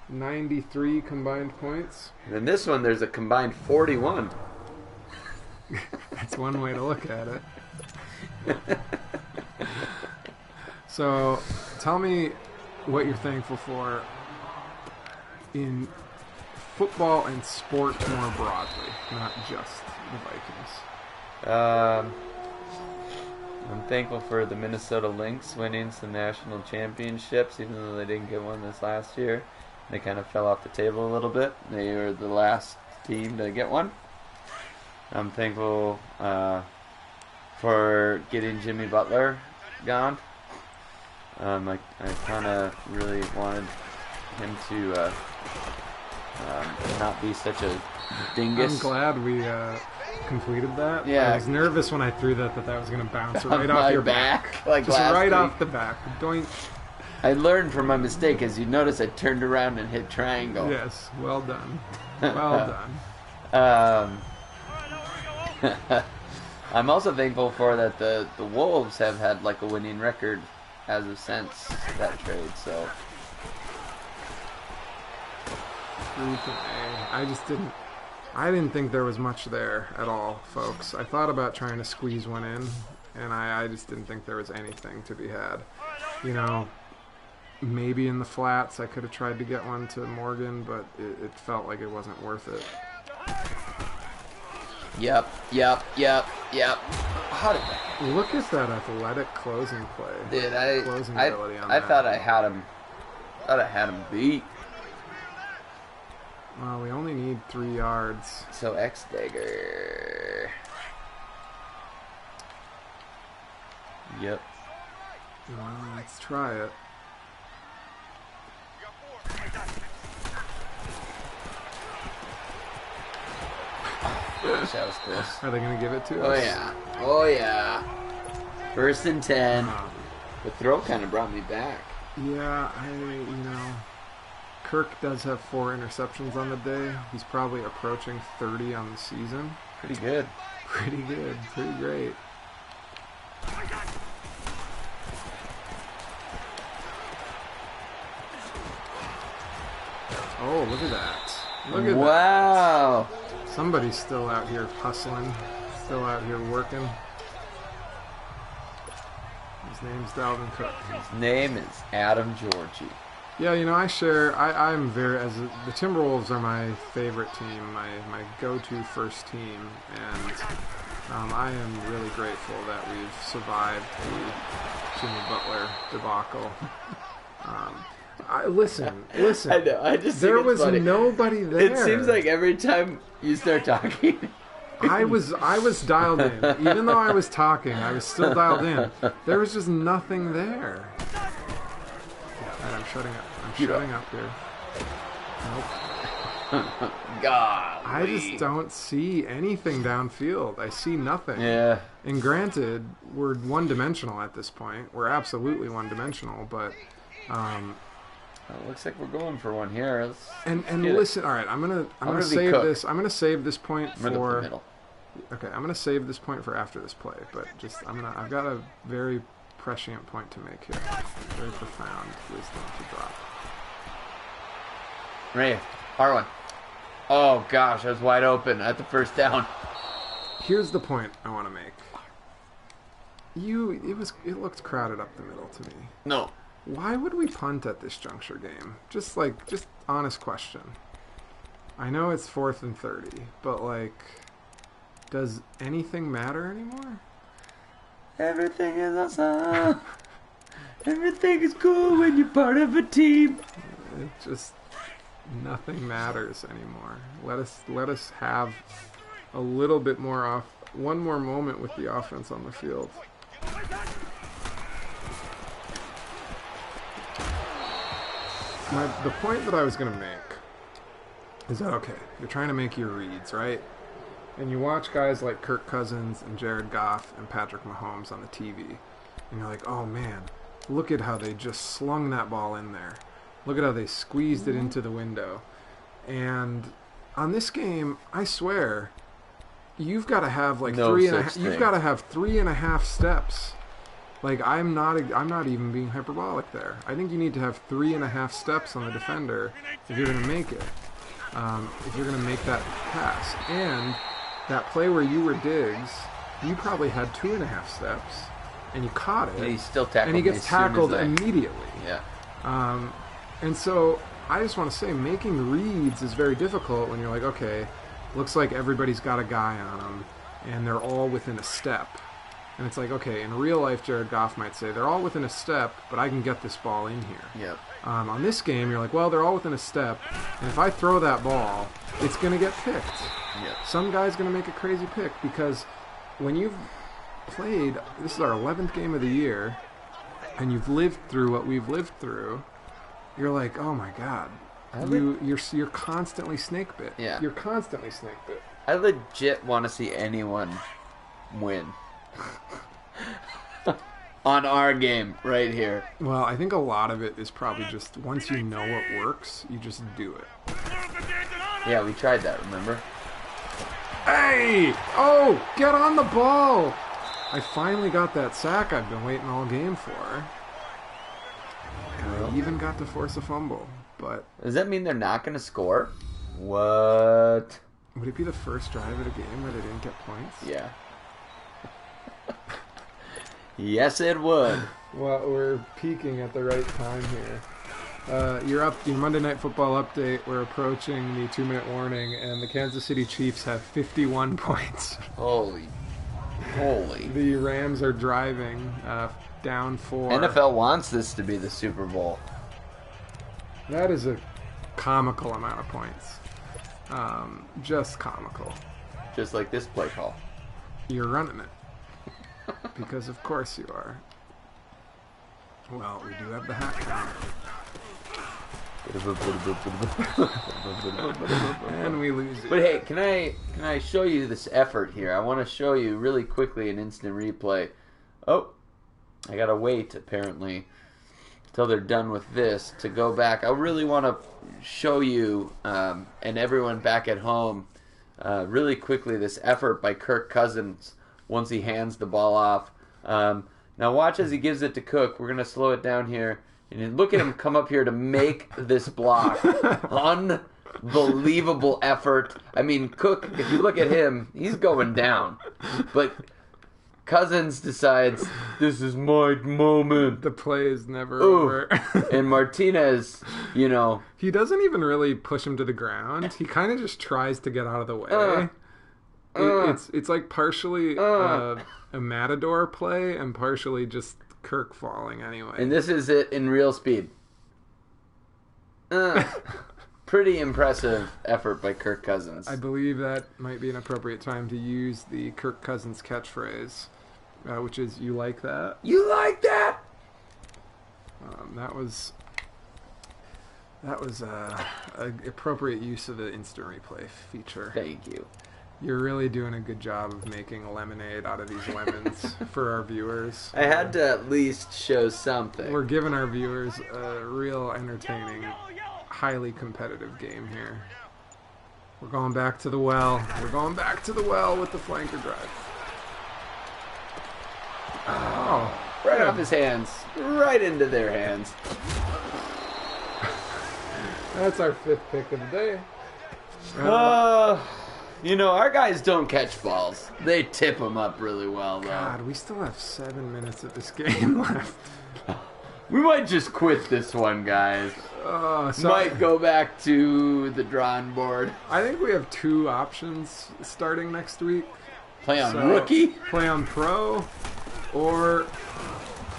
93 combined points. And in this one, there's a combined 41. That's one way to look at it. So, tell me what you're thankful for in football and sport more broadly, not just the Vikings. I'm thankful for the Minnesota Lynx winning some national championships, even though they didn't get one this last year. They kind of fell off the table a little bit. They were the last team to get one. I'm thankful for getting Jimmy Butler gone. I kind of really wanted him to not be such a dingus. I'm glad we completed that. Yeah. I was nervous when I threw that was going to bounce right On off my your back. like Just last right week. off the back. Doink. I learned from my mistake. As you notice, I turned around and hit triangle. Yes, well done. Well done. I'm also thankful for that the Wolves have had like a winning record as of since that trade. So I didn't think there was much there at all, folks. I thought about trying to squeeze one in, and I just didn't think there was anything to be had. You know, maybe in the flats I could have tried to get one to Morgan, but it felt like it wasn't worth it. Yep. How did that? Look at that athletic closing play. Dude, Closing I ability on I that. thought I had him. Thought I had him beat. Well, we only need 3 yards. So X Dagger. Yep. Well, let's try it. That was close. Are they going to give it to Oh us? yeah. Oh yeah. 1st and 10. The throw kind of brought me back. Yeah, Kirk does have 4 interceptions on the day. He's probably approaching 30 on the season. Pretty good. Pretty good. Pretty great. Oh, look at that. Look at Wow. that. Somebody's still out here hustling. Still out here working. His name's Dalvin Cook. His name is Adam Georgie. Yeah, I'm very, the Timberwolves are my favorite team, my go-to first team, and I am really grateful that we've survived the Jimmy Butler debacle. Listen. I know. I just There think it's was funny. nobody there. It seems like every time you start talking, I was dialed in. Even though I was talking, I was still dialed in. There was just nothing there. All right, I'm shutting up. I'm shutting up here. Nope. God. I just don't see anything downfield. I see nothing. Yeah. And granted, we're one-dimensional at this point. We're absolutely one-dimensional, but looks like we're going for one here. And get it. listen, all right, I'm gonna gonna be save cooked. this. I'm gonna save this point I'm in the for. middle. Okay, I'm gonna save this point for after this play, but I've got a very prescient point to make here. Very profound wisdom to drop. Right here. Hard one. Oh gosh, I was wide open at the first down. Here's the point I want to make. It looked crowded up the middle to me. No. Why would we punt at this juncture game? Just honest question. I know it's 4th and 30, but does anything matter anymore? Everything is awesome. Everything is cool when you're part of a team. It just nothing matters anymore. Let us have a little bit more one more moment with the offense on the field. The point that I was going to make is that, okay, you're trying to make your reads, right? And you watch guys like Kirk Cousins and Jared Goff and Patrick Mahomes on the TV, and you're like, oh man, look at how they just slung that ball in there. Look at how they squeezed it into the window. And on this game, I swear, you've got to have you've got to have 3.5 steps. I'm not even being hyperbolic there. I think you need to have 3.5 steps on the defender if you're going to make it. If you're going to make that pass. And that play where you were Diggs, you probably had 2.5 steps, and you caught it. And he still tackled and he gets tackled immediately. Yeah. And so I just want to say, making reads is very difficult when you're like, okay, looks like everybody's got a guy on them, and they're all within a step. And it's like, okay, in real life, Jared Goff might say, they're all within a step, but I can get this ball in here. Yep. On this game, you're like, well, they're all within a step, and if I throw that ball, it's going to get picked. Yep. Some guy's going to make a crazy pick, because when you've played, this is our 11th game of the year, and you've lived through what we've lived through, you're like, oh my God. You're constantly snake bit. Yeah. You're constantly snake bit. I legit want to see anyone win. On our game right here. Well, I think a lot of it is probably just once you know what works, you just do it. Yeah, we tried that, remember? Hey! Oh, get on the ball! I finally got that sack I've been waiting all game for. And I even got to force a fumble, but... Does that mean they're not going to score? What? Would it be the first drive of the game where they didn't get points? Yeah. Yes, it would. Well, we're peaking at the right time here. You're up. Your Monday Night Football update. We're approaching the 2-minute warning, and the Kansas City Chiefs have 51 points. Holy. The Rams are driving down 4. NFL wants this to be the Super Bowl. That is a comical amount of points. Just comical. Just like this play call. You're running it. Because of course you are. Well, we do have the hat count. And we lose it. But hey, can I show you this effort here? I want to show you really quickly an instant replay. Oh, I gotta wait apparently until they're done with this to go back. I really want to show you and everyone back at home really quickly this effort by Kirk Cousins once he hands the ball off. Now watch as he gives it to Cook. We're going to slow it down here. And look at him come up here to make this block. Unbelievable effort. I mean, Cook, if you look at him, he's going down. But Cousins decides, this is my moment. The play is never over. And Martinez, he doesn't even really push him to the ground. He kind of just tries to get out of the way. It's like partially a Matador play and partially just Kirk falling anyway. And this is it in real speed. Pretty impressive effort by Kirk Cousins. I believe that might be an appropriate time to use the Kirk Cousins catchphrase, which is, you like that? You like that? That was appropriate use of the instant replay feature. Thank you. You're really doing a good job of making lemonade out of these lemons for our viewers. I had to at least show something. We're giving our viewers a real entertaining, highly competitive game here. We're going back to the well. We're going back to the well with the flanker drive. Oh. Right off his hands. Right into their hands. That's our 5th pick of the day. You know, our guys don't catch balls. They tip them up really well, though. God, we still have 7 minutes of this game left. We might just quit this one, guys. Might go back to the drawing board. I think we have 2 options starting next week. Play on rookie? Play on pro, or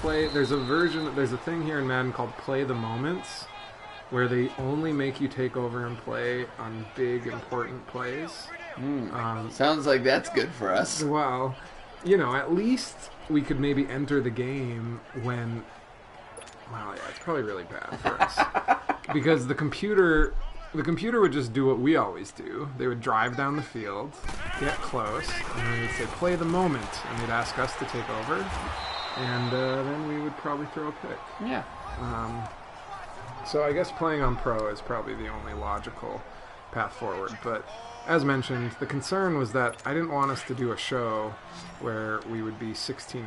play... There's a thing here in Madden called Play the Moments, where they only make you take over and play on big, important plays. Sounds like that's good for us. Well, you know, at least we could maybe enter the game when... Well, yeah, it's probably really bad for us. Because the computer would just do what we always do. They would drive down the field, get close, and they would say, play the moment. And they'd ask us to take over. And then we would probably throw a pick. Yeah. So I guess playing on pro is probably the only logical path forward. But as mentioned, the concern was that I didn't want us to do a show where we would be 16-0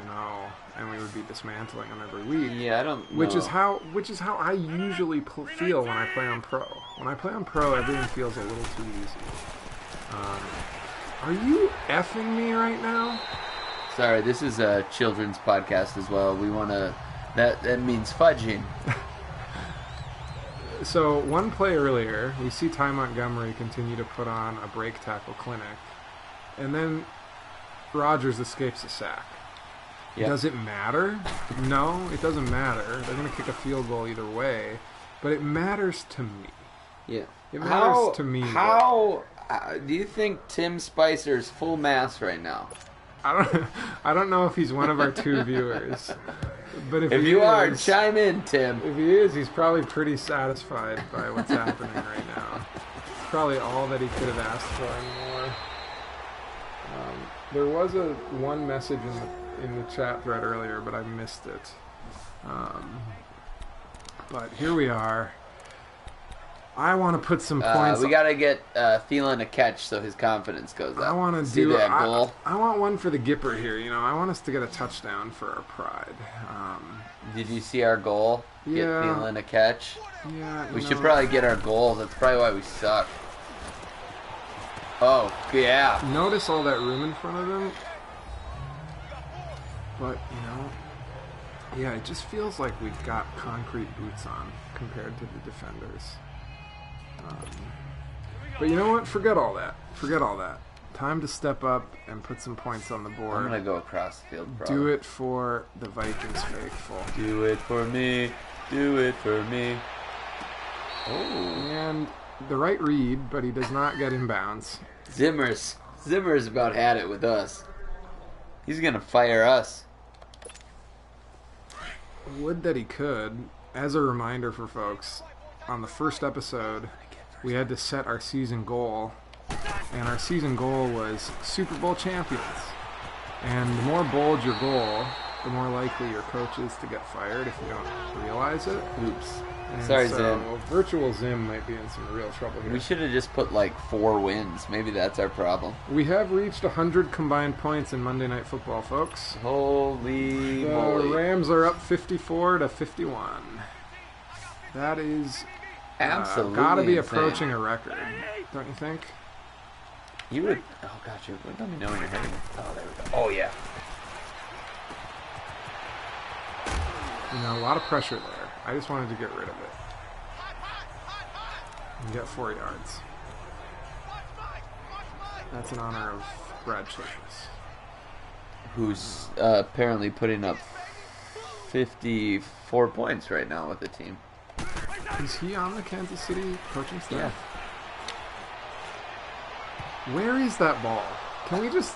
and we would be dismantling them every week. Yeah, I don't know. Which is how I usually feel when I play on pro. When I play on pro, everything feels a little too easy. Are you effing me right now? Sorry, this is a children's podcast as well. We want to... That means fudging. So, one play earlier, we see Ty Montgomery continue to put on a break tackle clinic, and then Rodgers escapes a sack. Yep. Does it matter? No, it doesn't matter. They're going to kick a field goal either way, but it matters to me. Yeah. It matters to me. How do you think Tim Spicer's full mass right now? I don't know if he's one of our 2 viewers. But if you are, chime in, Tim. If he is, he's probably pretty satisfied by what's happening right now. It's probably all that he could have asked for and more. There was one message in the chat thread earlier, but I missed it. But here we are. I want to put some points. We got to get Thielen a catch so his confidence goes up. I want to see that goal. I want one for the Gipper here. You know, I want us to get a touchdown for our pride. Did you see our goal? Yeah. Get Thielen a catch. Yeah. We should probably get our goal. That's probably why we suck. Oh yeah. Notice all that room in front of them. But yeah, it just feels like we've got concrete boots on compared to the defenders. But you know what? Forget all that. Time to step up and put some points on the board. I'm going to go across the field, probably. Do it for the Vikings faithful. Do it for me. Do it for me. Oh. And the right read, but he does not get inbounds. Zimmer's about had it with us. He's going to fire us. Would that he could. As a reminder for folks, on the first episode, we had to set our season goal, and our season goal was Super Bowl champions. And the more bold your goal, the more likely your coach is to get fired if you don't realize it. Oops. And sorry, so Zim. Virtual Zim might be in some real trouble here. We should have just put like 4 wins. Maybe that's our problem. We have reached 100 combined points in Monday Night Football, folks. Holy moly. The Rams are up 54-51. That is absolutely got to be insane. approaching a record, don't you think? You would. Oh gosh, you let me know when you're hitting. Oh, there we go. Oh yeah. You know, a lot of pressure there. I just wanted to get rid of it. And get 4 yards. That's in honor of Brad Childress, who's apparently putting up 54 points right now with the team. Is he on the Kansas City coaching staff? Yeah. Where is that ball? Can we just...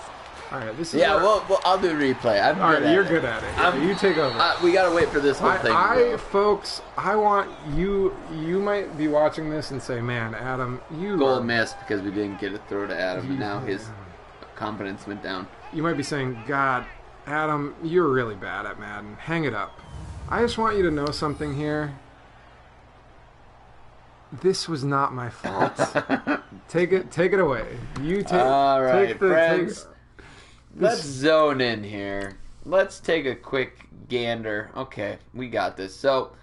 All right, this is... Yeah, well, I'll do replay. I'm all good right, you're at good at it. You take over. We got to wait for this whole thing to go. Folks, I want you... You might be watching this and say, man, Adam, you... Goal missed because we didn't get a throw to Adam, and now confidence went down. You might be saying, God, Adam, you're really bad at Madden. Hang it up. I just want you to know something here. This was not my fault. Take it away. You take. All right, take the, friends. Take, Let's zone in here. Let's take a quick gander. Okay, we got this. So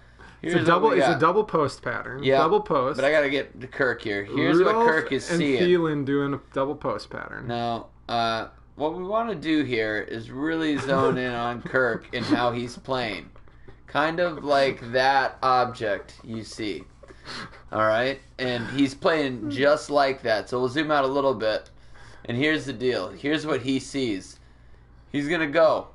here's it's a double. what we It's got. a double post pattern. Yeah, double post. But I gotta get to Kirk here. Here's Rudolph what Kirk is and seeing. Thielen doing a double post pattern. Now, what we want to do here is really zone in on Kirk and how he's playing. Kind of like that object you see. All right? And he's playing just like that. So we'll zoom out a little bit. And here's the deal. Here's what he sees. He's going to go.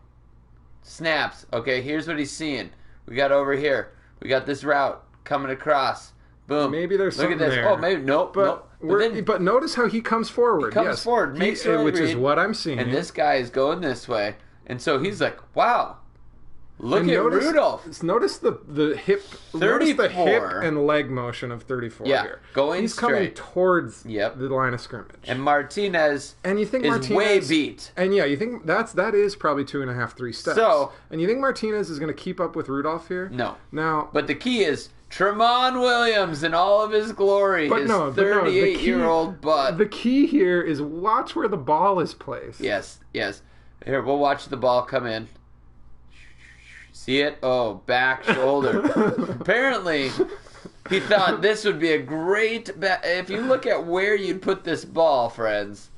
Snaps. Okay, here's what he's seeing. We got over here. We got this route coming across. Boom. Maybe there's Look something at this. there. Oh, maybe. Nope. But, nope. but notice how he comes forward. He comes yes. forward. Makes the which read. is what I'm seeing. And this guy is going this way. And so he's like, wow. Look at Rudolph. Notice the hip. 34. Notice the hip and leg motion of 34 Yeah, here. going He's straight. coming towards Yep. the line of scrimmage. And Martinez And you think is Martinez way beat. And yeah, you think that is probably 2.5, 3 steps. So- and you think Martinez is going to keep up with Rudolph here? No. Now, But the key is Tremont Williams in all of his glory. His 38-year-old butt. The key here is watch where the ball is placed. Yes. Here, we'll watch the ball come in. See it? Oh, back shoulder. Apparently, he thought this would be a great... If you look at where you'd put this ball, friends,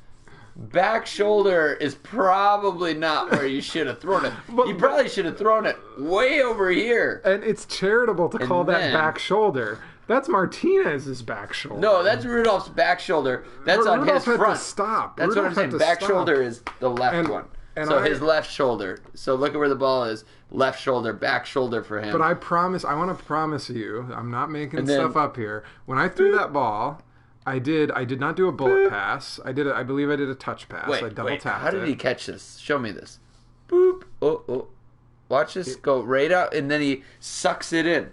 back shoulder is probably not where you should have thrown it. You probably should have thrown it way over here. And it's charitable to call that then- back shoulder. That's Martinez's back shoulder. No, that's Rudolph's back shoulder. That's on Rudolph his had front. to stop. That's Rudolph what I'm saying. had to Back stop. shoulder is the left one. and So I- his left shoulder. So look at where the ball is. Left shoulder, back shoulder for him. But I want to promise you, I'm not making And then- stuff up here. When I threw that ball, I did not do a bullet pass. I believe I did a touch pass. I double wait. tapped How did it. he catch this? Show me this. Boop. Oh. Watch this go right out, and then he sucks it in.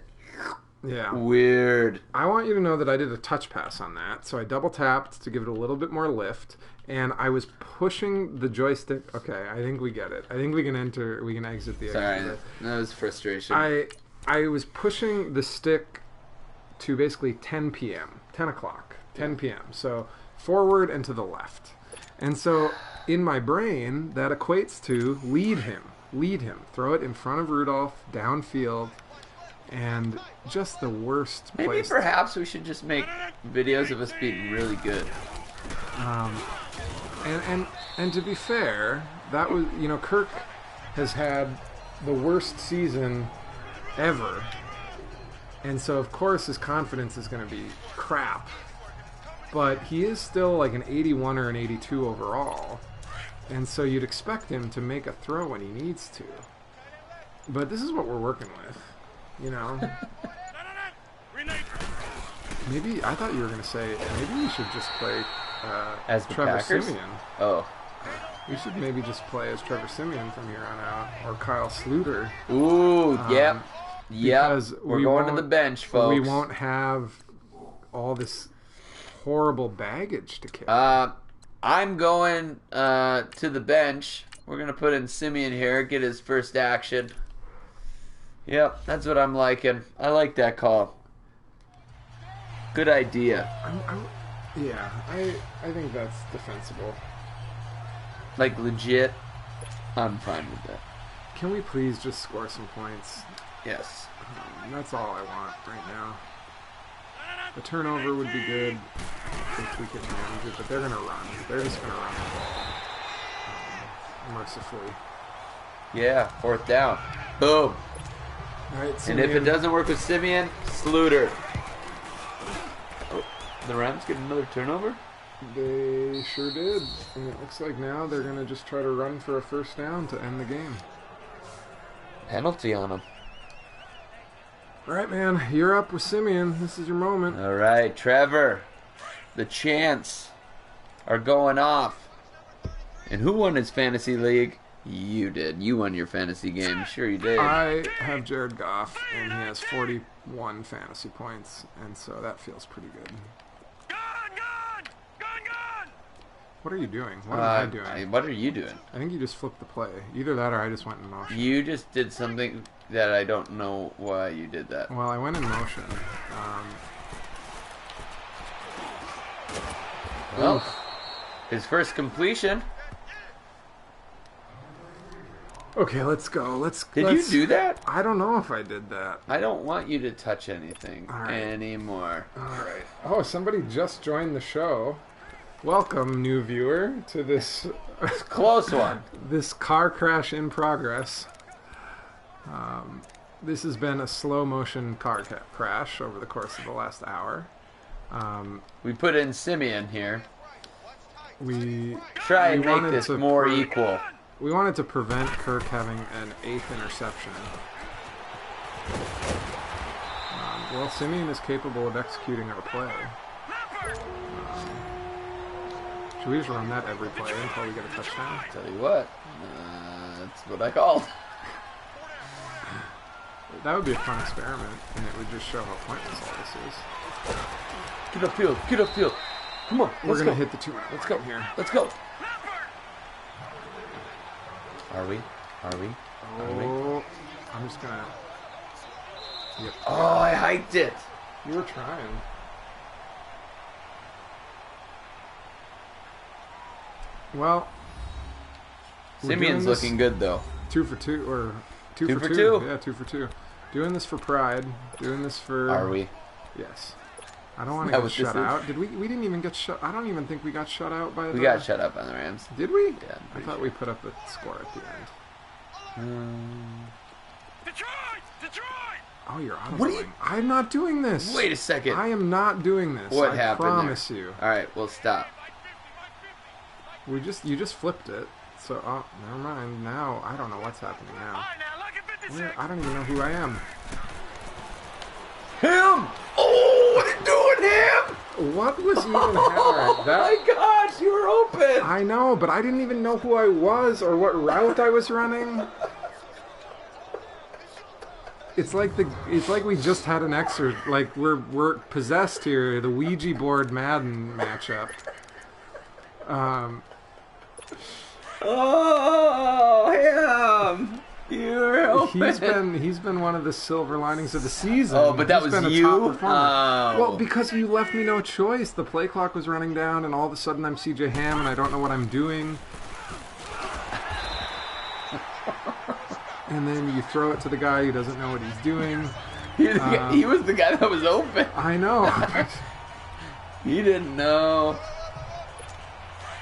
Yeah. Weird. I want you to know that I did a touch pass on that. So I double tapped to give it a little bit more lift, and I was pushing the joystick. Okay, I think we get it. I think we can exit the Sorry, exit. that was frustration. I was pushing the stick to basically 10 p.m., 10 o'clock, 10 p.m. So forward and to the left. And so in my brain, that equates to lead him, throw it in front of Rudolph, downfield, and just the worst Maybe place. perhaps we should just make videos of us being really good. And to be fair, that was, Kirk has had the worst season ever. And so, of course, his confidence is going to be crap. But he is still like an 81 or an 82 overall. And so you'd expect him to make a throw when he needs to. But this is what we're working with, Maybe, I thought you were going to say, maybe we should just play As the Trevor Packers? Siemian. Oh. We should maybe just play as Trevor Siemian from here on out, or Kyle Sluter. Ooh, yep. Because We're we going to won't- the bench, folks. We won't have all this horrible baggage to carry. I'm going to the bench. We're going to put in Simeon here, get his first action. Yep, that's what I'm liking. I like that call. Good idea. I think that's defensible. Like, legit, I'm fine with that. Can we please just score some points? Yes. That's all I want right now. The turnover would be good if we could manage it, but they're going to run. They're just going to run the ball. Mercifully. Yeah, fourth down. Boom. All right, And if it Simeon. doesn't work with Simeon, Sluter. Oh, the Rams get another turnover? They sure did. And it looks like now they're going to just try to run for a first down to end the game. Penalty on him. All right, man. You're up with Simeon. This is your moment. All right, Trevor. The chants are going off. And who won his fantasy league? You did. You won your fantasy game. Sure you did. I have Jared Goff, and he has 41 fantasy points, and so that feels pretty good. What are you doing? What am I doing? What are you doing? I think you just flipped the play. Either that or I just went in motion. You just did something that I don't know why you did that. Well, I went in motion. Well, his first completion. Okay, let's go. Did you do that? I don't know if I did that. I don't want you to touch anything anymore. All right. Oh, somebody just joined the show. Welcome, new viewer, to this Close one. this car crash in progress. This has been a slow motion car crash over the course of the last hour. We put in Simeon here. We Try and make wanted this to more equal. We wanted to prevent Kirk having an 8th interception. Well, Simeon is capable of executing our play. Should we just run that every play until we get a touchdown? Tell you what, that's what I called. That would be a fun experiment, and it would just show how pointless all this is. Get upfield, get upfield. Come on, We're going to hit the 2-minute Let's go here. Let's go. Are we? Oh, I'm just going to... Yep. Oh, I hiked it. You were trying. Well, Simeon's looking good, though. 2 for 2, or 2 2 for for 2. 2? Yeah, 2 for 2. Doing this for pride. Doing this for... Are we? Yes. I don't want to That get was shut this out. Did we? We didn't even get shut. I don't even think we got shut out by the... We got shut up on the Rams. Did we? Yeah, I pretty thought sure. we put up a score at the end. Detroit! Detroit! Oh, you're out of What the are you- lane. I'm not doing this. Wait a second. I am not doing this. What I happened promise there? you. All right, well, stop. You just flipped it. So, oh, never mind. Now, I don't know what's happening now. All right, now look at 56. I don't even know who I am. Him! Oh, I'm doing him! What was even happening? Oh my gosh, you were open! I know, but I didn't even know who I was or what route I was running. It's like we just had an excerpt. Like we're possessed here. The Ouija board Madden matchup. Oh, him! You're open. He's been one of the silver linings of the season. Oh, but that He's was been a you? top performer. Oh. Well, because you left me no choice. The play clock was running down, and all of a sudden I'm CJ Ham, and I don't know what I'm doing. And then you throw it to the guy who doesn't know what he's doing. He was the guy that was open. I know. He didn't know.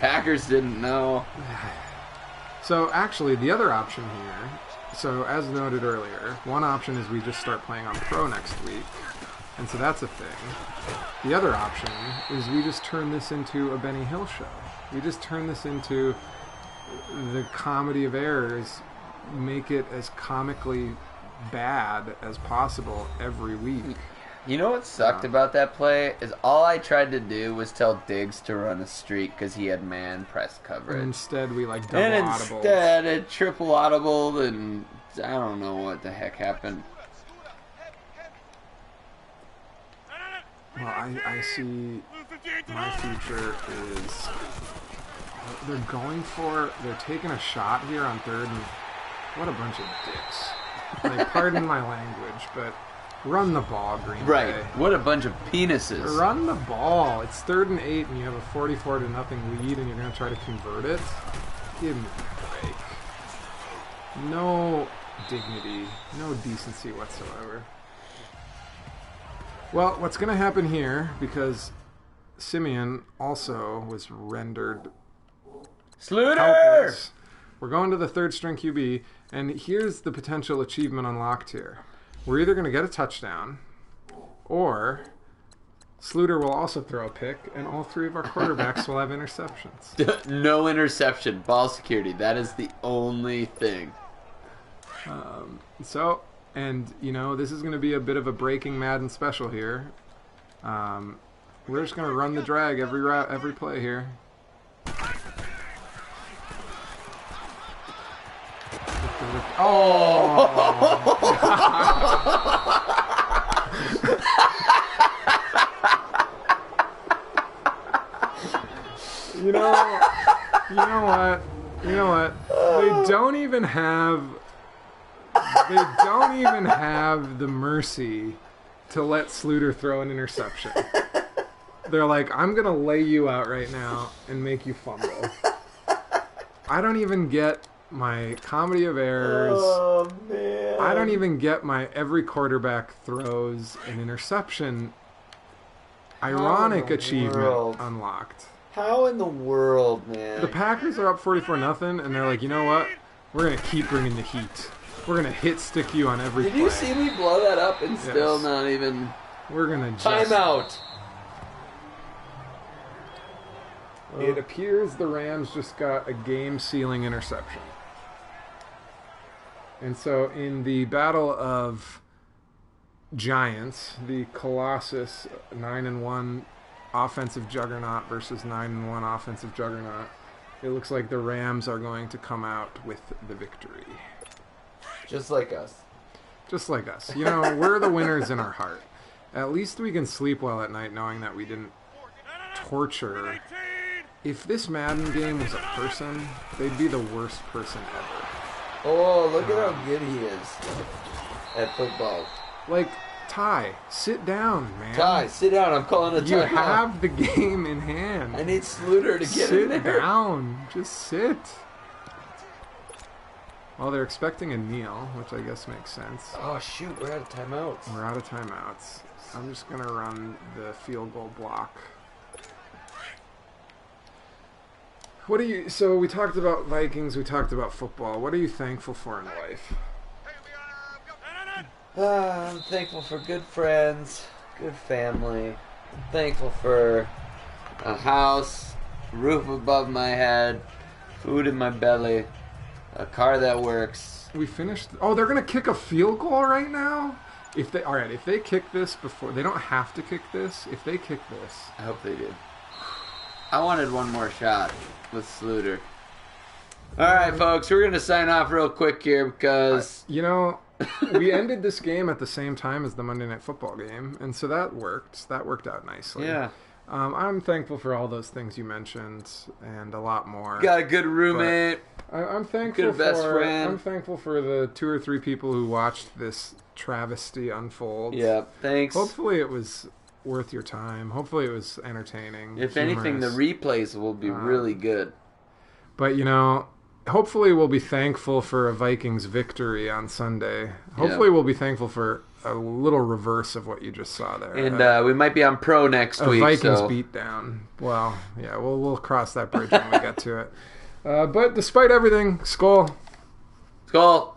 Packers didn't know. So actually, the other option here, so as noted earlier, one option is we just start playing on Pro next week, and so that's a thing. The other option is we just turn this into a Benny Hill show. We just turn this into the comedy of errors, make it as comically bad as possible every week. You know what sucked about that play is all I tried to do was tell Diggs to run a streak because he had man press coverage. And instead we like double And audible. instead it triple audible and I don't know what the heck happened. Well, I see my future is they're taking a shot here on third, and what a bunch of dicks. Like, pardon my language, but run the ball, Green Right. Bay. What a bunch of penises. Run the ball. It's 3rd and 8, and you have a 44-0 lead, and you're going to try to convert it? Give me a break. No dignity, no decency whatsoever. Well, what's going to happen here, because Simeon also was rendered Sluter! helpless. We're going to the 3rd string QB, and here's the potential achievement unlocked here. We're either going to get a touchdown, or Sluter will also throw a pick, and all 3 of our quarterbacks will have interceptions. No interception. Ball security. That is the only thing. So, and, you know, this is going to be a bit of a Breaking Madden special here. We're just going to run the drag every play here. You know what? You know what? They don't even have the mercy to let Sluter throw an interception. They're like, I'm going to lay you out right now and make you fumble. I don't even get my comedy of errors. Oh, man. I don't even get my every quarterback throws an interception. Ironic achievement unlocked. How in the world, man? The Packers are up 44-0, and they're like, you know what? We're going to keep bringing the heat. We're going to hit stick you on every play. Did you see me blow that up and still not even... We're going to just... Timeout. It appears the Rams just got a game-sealing interception. And so in the battle of giants, the Colossus 9-1 offensive juggernaut versus 9-1 offensive juggernaut, it looks like the Rams are going to come out with the victory. Just like us. Just like us. You know, we're the winners in our heart. At least we can sleep well at night knowing that we didn't torture. If this Madden game was a person, they'd be the worst person ever. Oh, look at how good he is at football. Like, Ty, sit down, man. Ty, sit down. I'm calling a timeout. You have the game in hand. I need Sluter to get in there. Sit down. Just sit. Well, they're expecting a kneel, which I guess makes sense. Oh, shoot. We're out of timeouts. We're out of timeouts. I'm just going to run the field goal block. So we talked about Vikings, we talked about football. What are you thankful for in life? I'm thankful for good friends, good family. I'm thankful for a house, roof above my head, food in my belly, a car that works. We finished. Oh, they're gonna kick a field goal right now. If they kick this before, they don't have to kick this. If they kick this, I hope they do. I wanted one more shot with Sluter. All right, folks, we're gonna sign off real quick here because we ended this game at the same time as the Monday Night Football game, and so that worked. That worked out nicely. Yeah. I'm thankful for all those things you mentioned and a lot more. Got a good roommate. I'm thankful good best friend. I'm thankful for the 2 or 3 people who watched this travesty unfold. Yeah, thanks. Hopefully it was worth your time. Hopefully it was entertaining. If anything, the replays will be really good. But, hopefully we'll be thankful for a Vikings victory on Sunday. Hopefully we'll be thankful for a little reverse of what you just saw there. And we might be on Pro next week. Vikings beatdown. Well, yeah, we'll cross that bridge when we get to it. But despite everything, Skol. Skol.